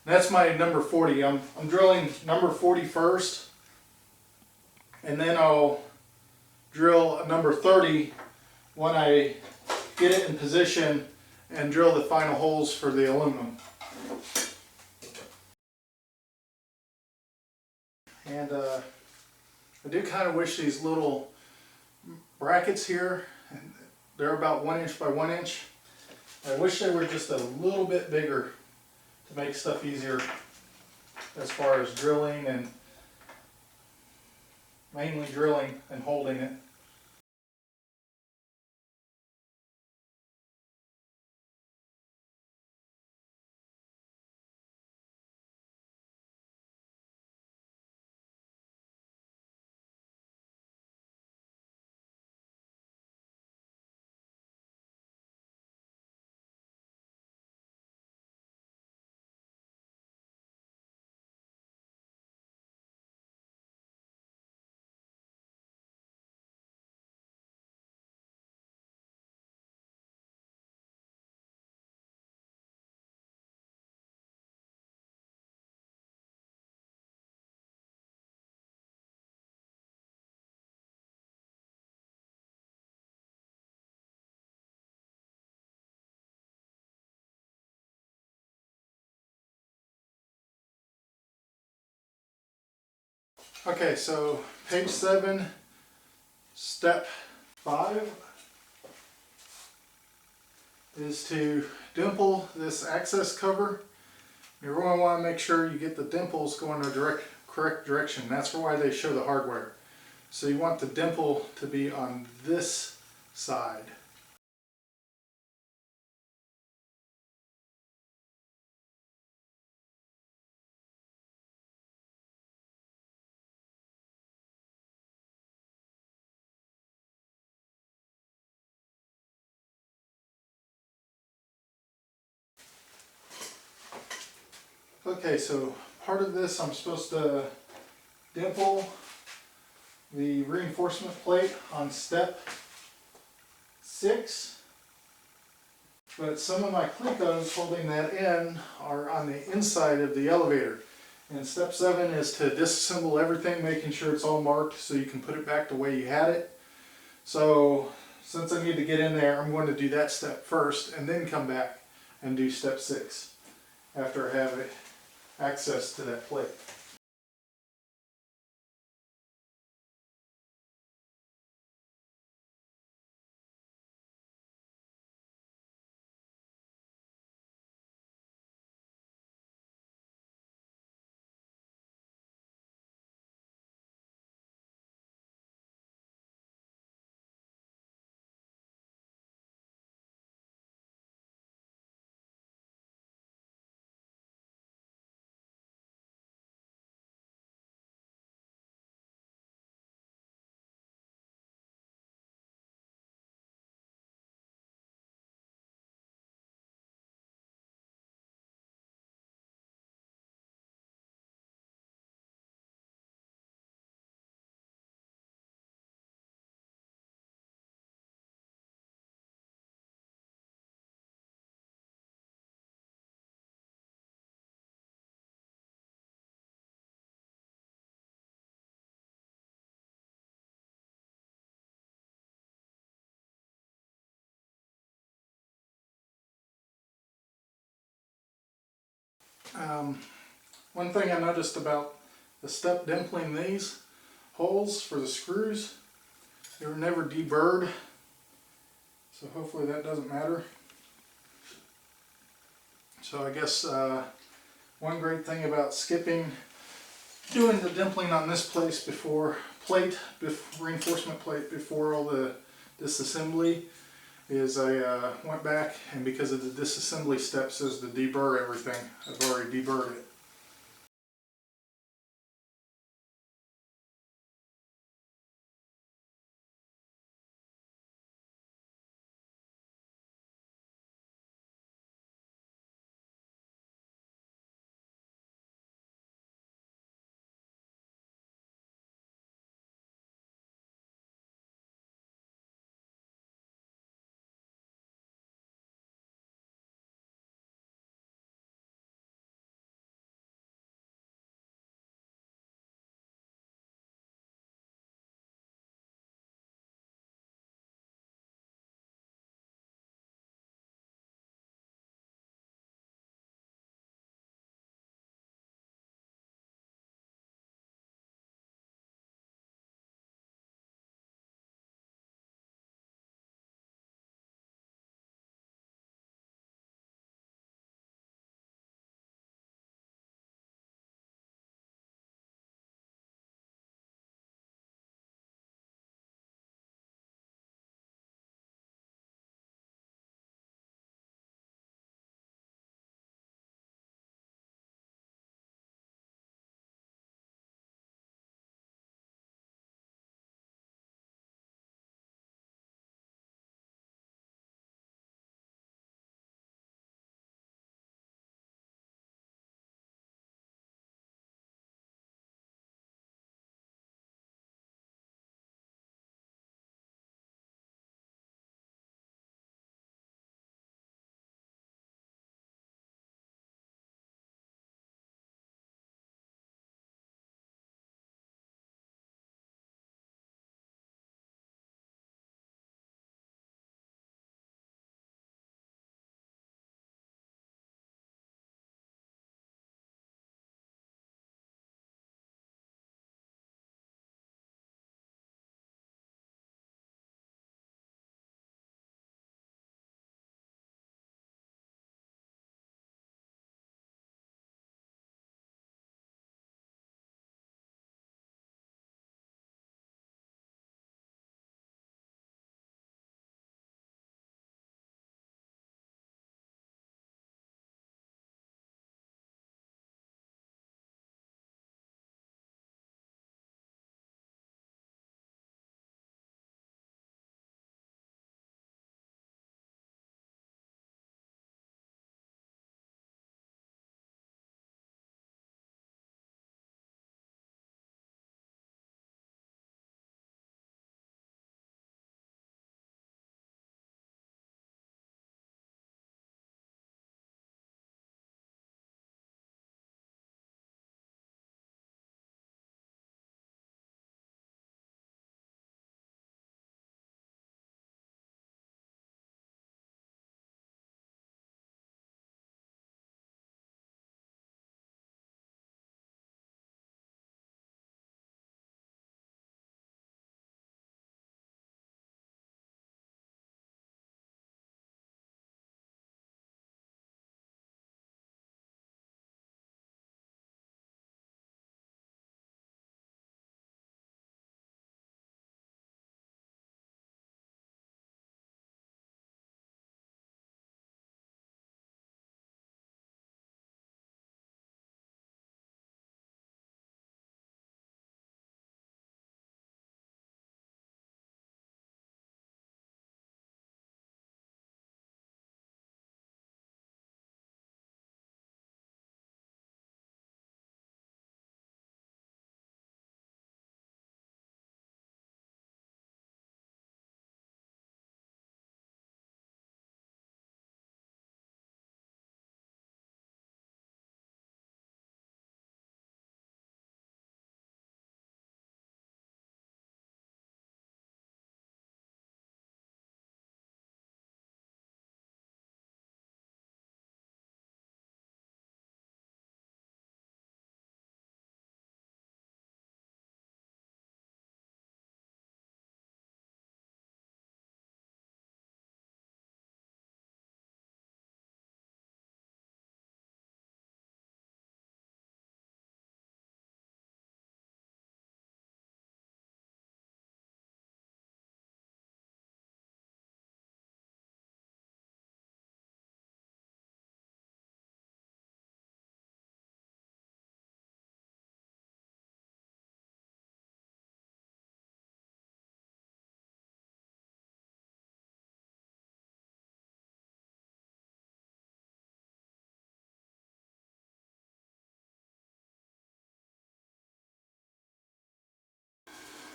That's my number 40. I'm drilling number 40 first. And then I'll drill number 30 when I get it in position and drill the final holes for the aluminum. And I do kind of wish these little brackets here, they're about 1 inch by 1 inch. I wish they were just a little bit bigger to make stuff easier as far as drilling, and mainly drilling and holding it. Okay, so page 7, step 5 is to dimple this access cover. You're going to want to make sure you get the dimples going in the correct direction. That's why they show the hardware. So you want the dimple to be on this side. Okay, so part of this I'm supposed to dimple the reinforcement plate on step 6, but some of my clicos holding that in are on the inside of the elevator. And step 7 is to disassemble everything, making sure it's all marked so you can put it back the way you had it. So since I need to get in there, I'm going to do that step first and then come back and do step 6 after I have access to that plate. One thing I noticed about the step dimpling these holes for the screws, they were never deburred, so hopefully that doesn't matter. So I guess one great thing about doing the dimpling on this reinforcement plate before all the disassembly is I went back, and because of the disassembly steps says to deburr everything, I've already deburred it.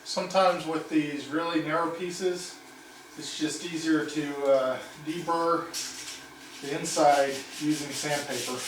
Sometimes with these really narrow pieces, it's just easier to deburr the inside using sandpaper.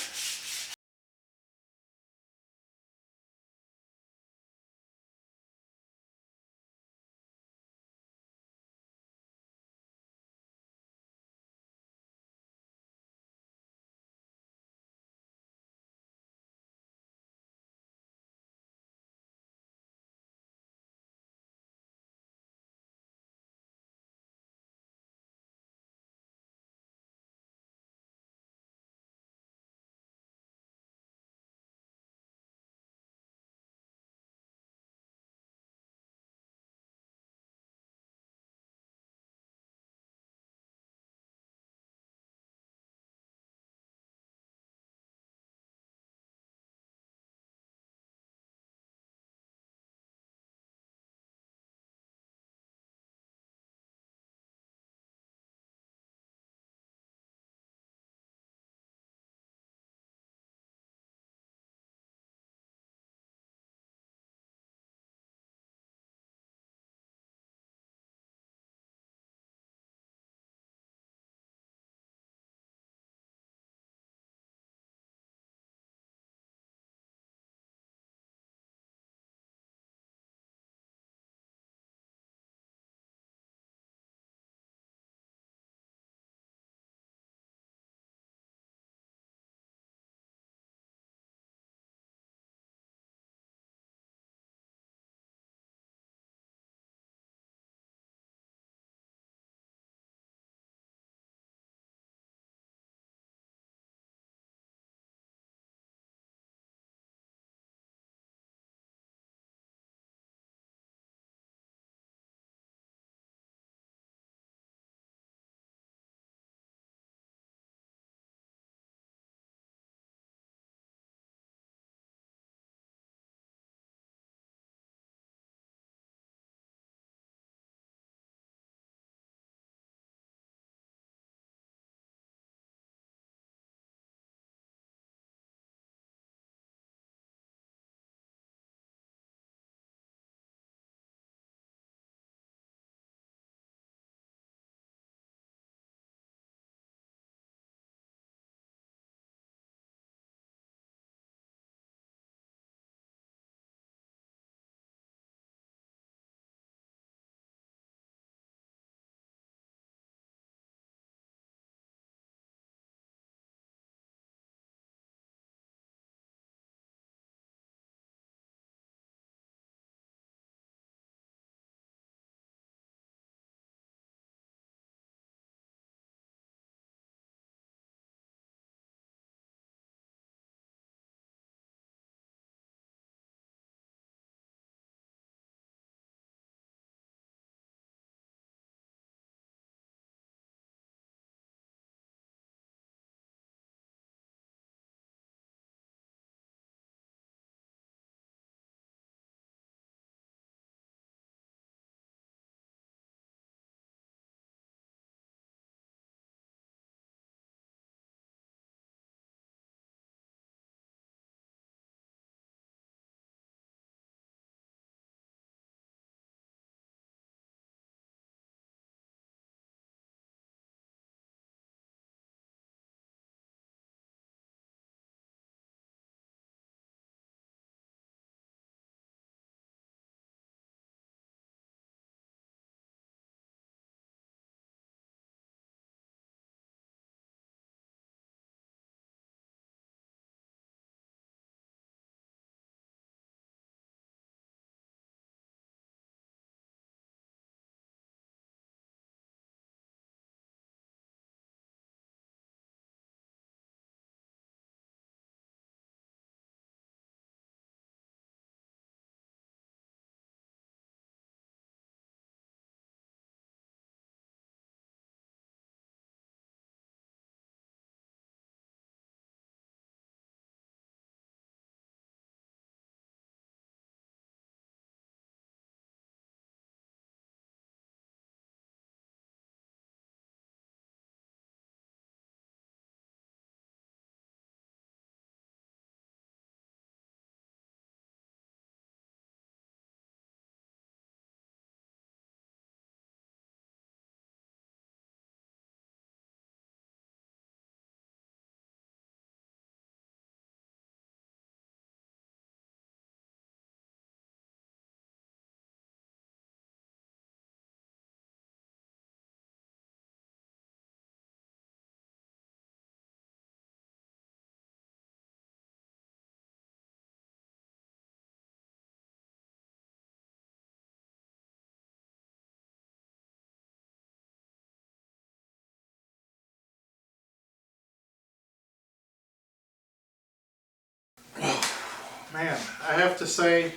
Man, I have to say,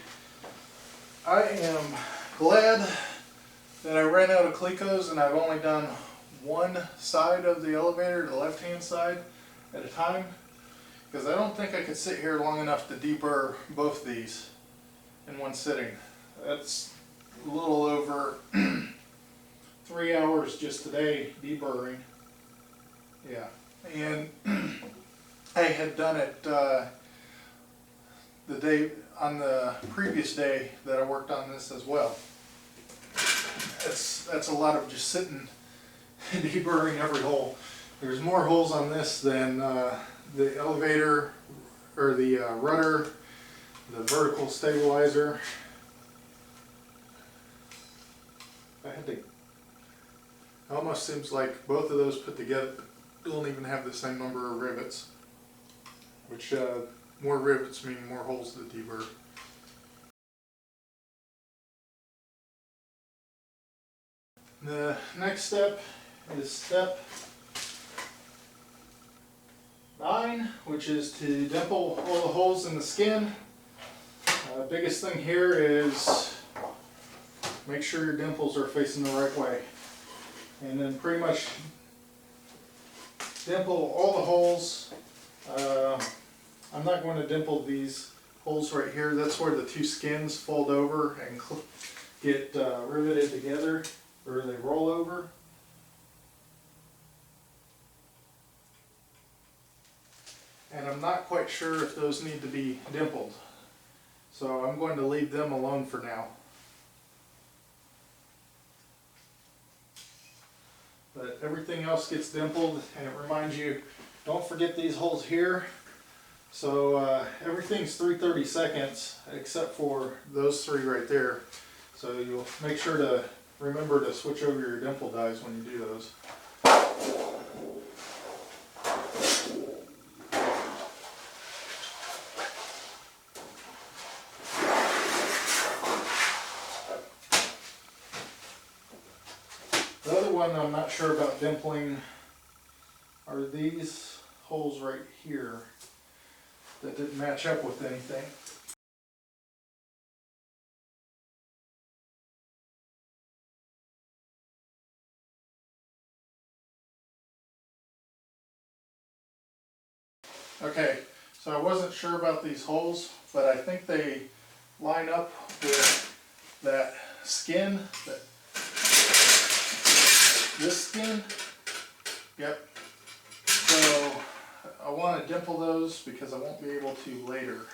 I am glad that I ran out of Clecos and I've only done one side of the elevator, the left-hand side, at a time, because I don't think I could sit here long enough to deburr both these in one sitting. That's a little over 3 hours just today deburring. Yeah, and I had done it the day on the previous day that I worked on this as well. That's a lot of just sitting and deburring every hole. There's more holes on this than the elevator or the rudder, the vertical stabilizer. It almost seems like both of those put together don't even have the same number of rivets, which more rivets mean more holes to deburr. The next step is step 9, which is to dimple all the holes in the skin. Biggest thing here is make sure your dimples are facing the right way. And then pretty much dimple all the holes. I'm not going to dimple these holes right here. That's where the two skins fold over and get riveted together, or they roll over. And I'm not quite sure if those need to be dimpled. So I'm going to leave them alone for now. But everything else gets dimpled, and it reminds you, don't forget these holes here. So everything's 3/32 except for those three right there. So you'll make sure to remember to switch over your dimple dies when you do those. The other one I'm not sure about dimpling are these holes right here that didn't match up with anything. Okay, so I wasn't sure about these holes, but I think they line up with that skin, this skin. Yep. So I want to dimple those because I won't be able to later.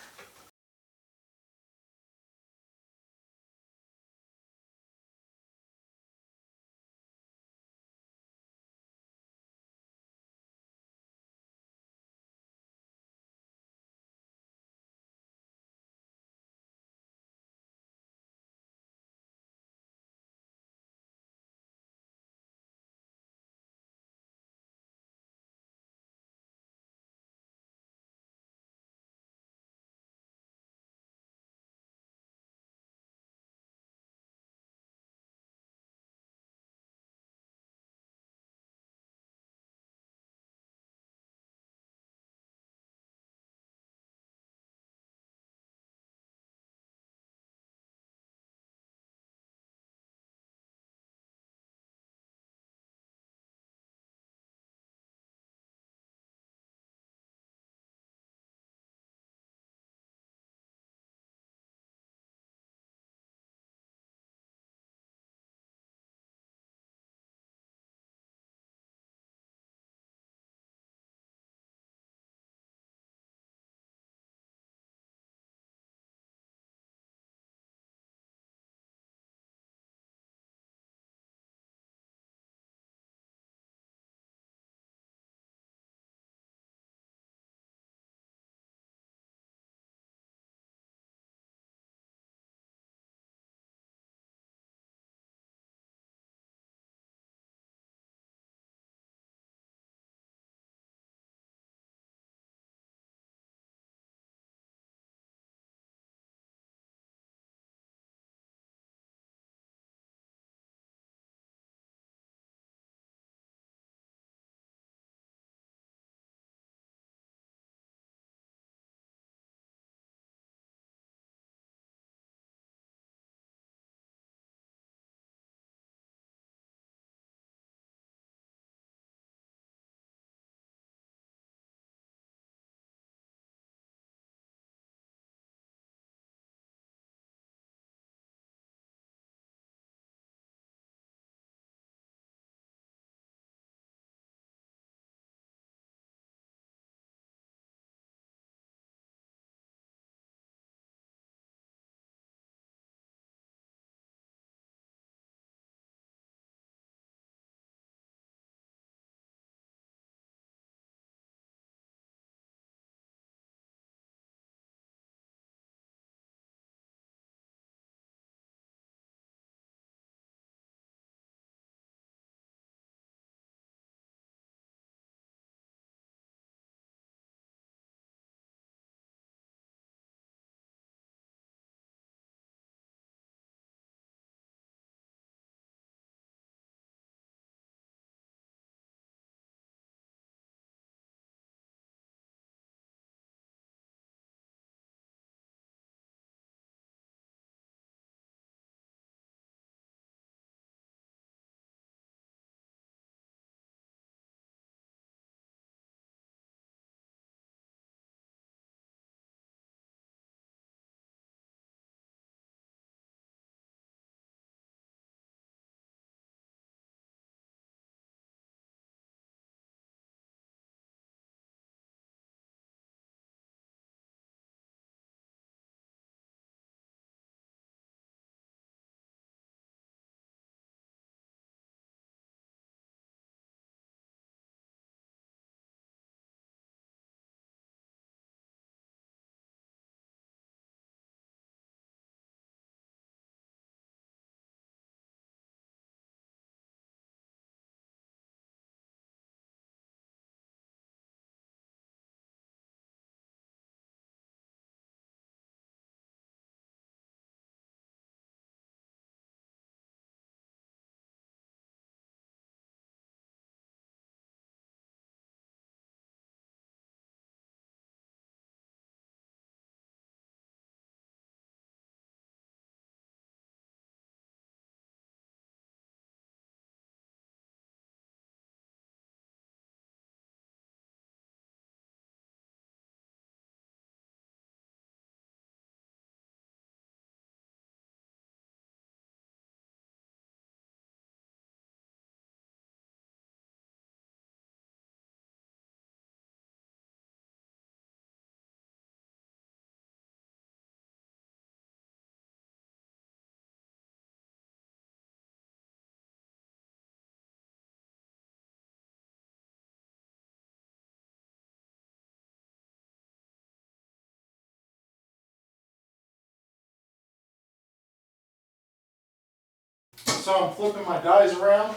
So I'm flipping my dies around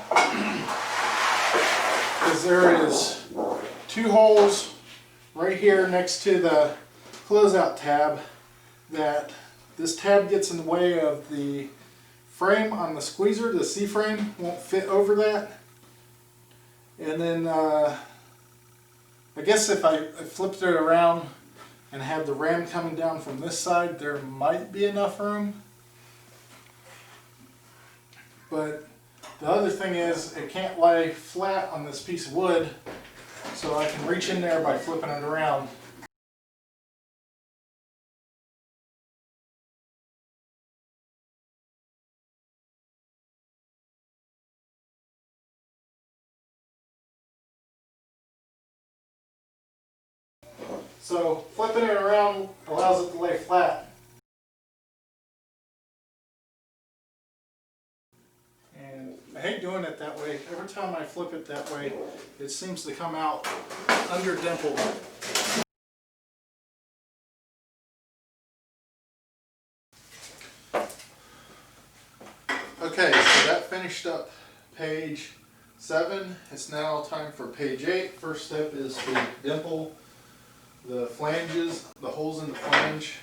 because there is 2 holes right here next to the closeout tab that this tab gets in the way of the frame on the squeezer. The C-frame won't fit over that. And then I guess if I flipped it around and had the ram coming down from this side, there might be enough room. But the other thing is it can't lay flat on this piece of wood, so I can reach in there by flipping it around. So flipping it around allows it to lay flat. And I hate doing it that way. Every time I flip it that way, it seems to come out under dimpled. Okay, so that finished up page 7. It's now time for page 8. First step is to dimple the flanges, the holes in the flange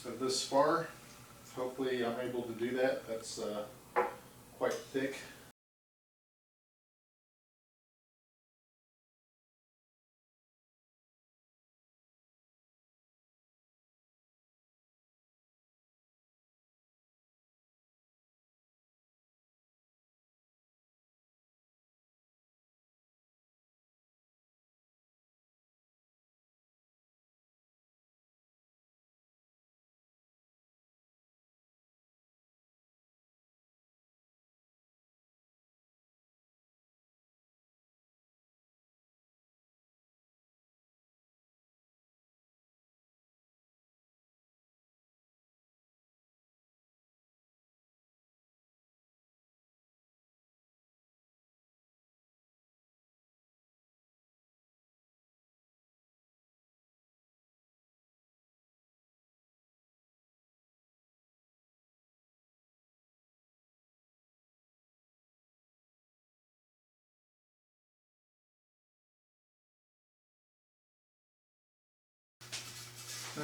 of this spar. Hopefully I'm able to do that. That's quite thick.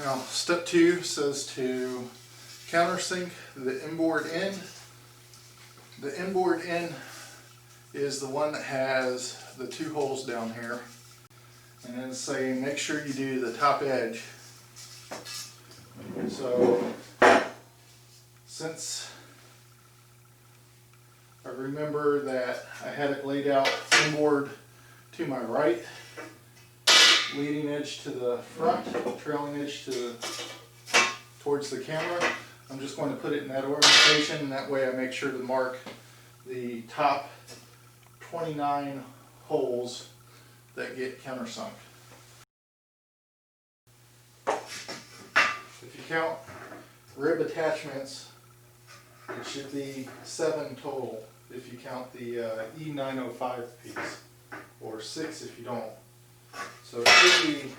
Now, step 2 says to countersink the inboard end. The inboard end is the one that has the 2 holes down here. And then saying make sure you do the top edge. So, since I remember that I had it laid out inboard to my right, leading edge to the front, trailing edge to towards the camera. I'm just going to put it in that orientation, and that way I make sure to mark the top 29 holes that get countersunk. If you count rib attachments, it should be 7 total if you count the E905 piece, or 6 if you don't. So it should be,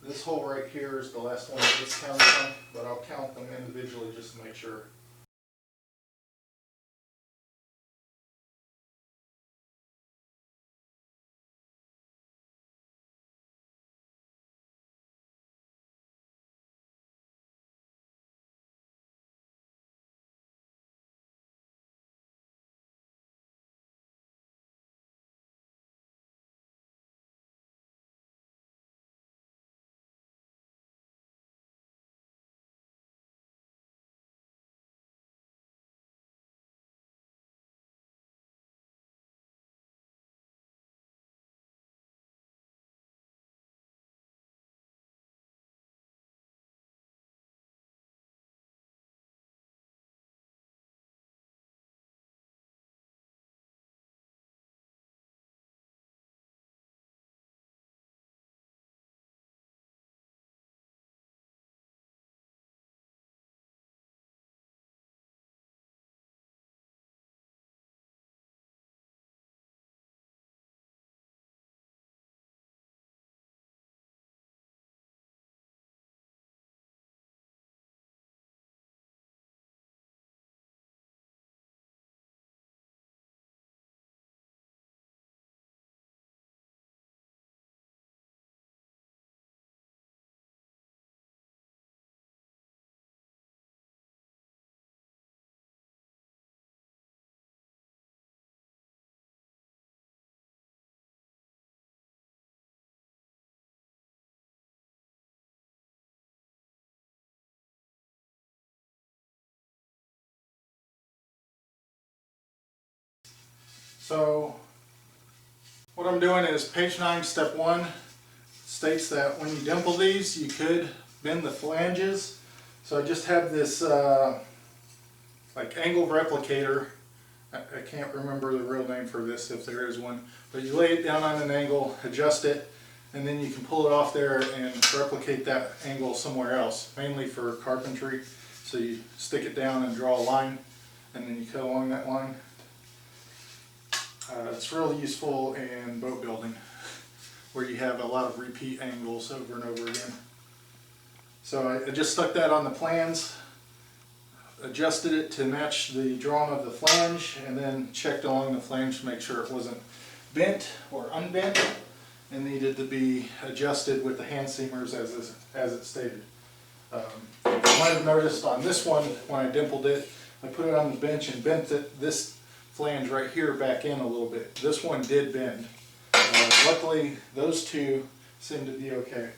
this hole right here is the last one that gets countersunk, but I'll count them individually just to make sure. So what I'm doing is page 9, step 1 states that when you dimple these, you could bend the flanges. So I just have this like angle replicator. I can't remember the real name for this if there is one, but you lay it down on an angle, adjust it, and then you can pull it off there and replicate that angle somewhere else, mainly for carpentry. So you stick it down and draw a line, and then you cut along that line. It's really useful in boat building, where you have a lot of repeat angles over and over again. So I just stuck that on the plans, adjusted it to match the drawing of the flange, and then checked along the flange to make sure it wasn't bent or unbent and needed to be adjusted with the hand seamers as it stated. You might have noticed on this one, when I dimpled it, I put it on the bench and bent this flange right here back in a little bit. This one did bend. Luckily, those two seem to be okay.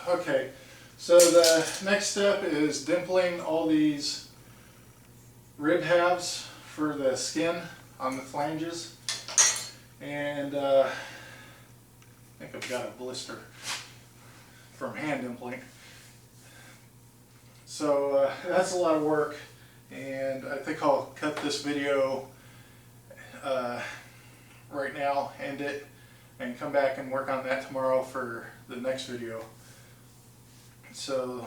Okay, so the next step is dimpling all these rib halves for the skin on the flanges. And I think I've got a blister from hand dimpling. So that's a lot of work, and I think I'll cut this video right now, end it, and come back and work on that tomorrow for the next video. So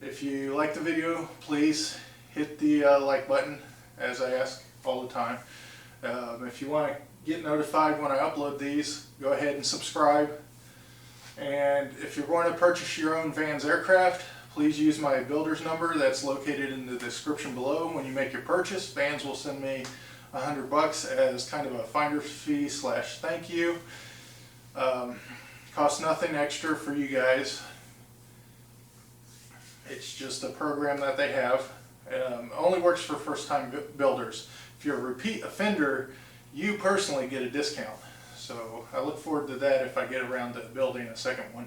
if you like the video, please hit the like button, as I ask all the time. If you want to get notified when I upload these, go ahead and subscribe. And if you're going to purchase your own Vans aircraft, please use my builder's number that's located in the description below. When you make your purchase, Vans will send me $100 as kind of a finder's fee / thank you. Costs nothing extra for you guys. It's just a program that they have. Only works for first-time builders. If you're a repeat offender, you personally get a discount. So I look forward to that if I get around to building a second one.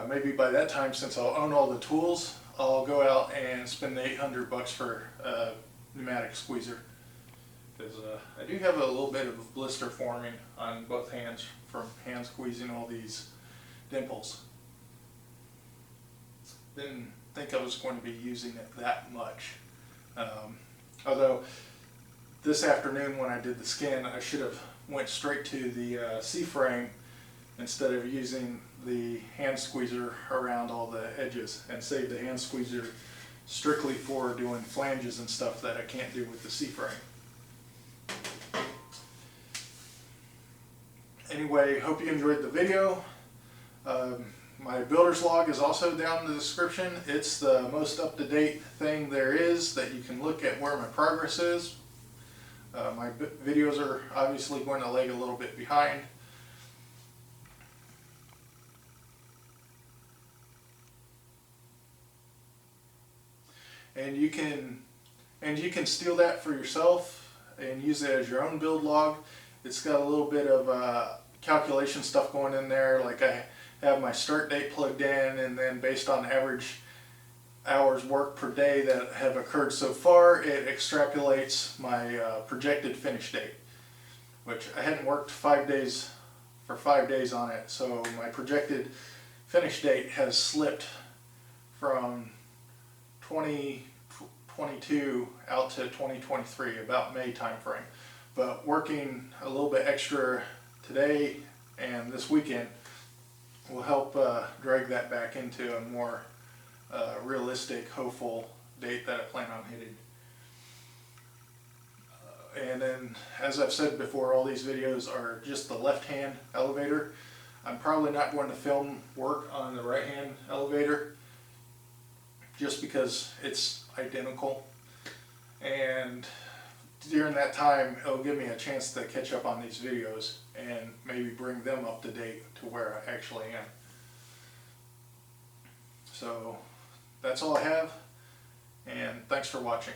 Maybe by that time, since I'll own all the tools, I'll go out and spend the $800 for a pneumatic squeezer. Because I do have a little bit of blister forming on both hands from hand squeezing all these dimples. Didn't think I was going to be using it that much. Although this afternoon when I did the skin, I should have went straight to the C-frame instead of using the hand squeezer around all the edges, and saved the hand squeezer strictly for doing flanges and stuff that I can't do with the C-frame. Anyway, hope you enjoyed the video. My builder's log is also down in the description. It's the most up-to-date thing there is that you can look at where my progress is. My videos are obviously going to lag a little bit behind. And you can steal that for yourself and use it as your own build log. It's got a little bit of calculation stuff going in there, like I have my start date plugged in, and then based on average hours worked per day that have occurred so far, it extrapolates my projected finish date, which I hadn't worked 5 days for 5 days on it, so my projected finish date has slipped from 2022 out to 2023, about May time frame. But working a little bit extra today and this weekend will help drag that back into a more realistic, hopeful date that I plan on hitting. And then, as I've said before, all these videos are just the left-hand elevator. I'm probably not going to film work on the right-hand elevator just because it's identical. And during that time, it'll give me a chance to catch up on these videos and maybe bring them up to date to where I actually am. So that's all I have, and thanks for watching.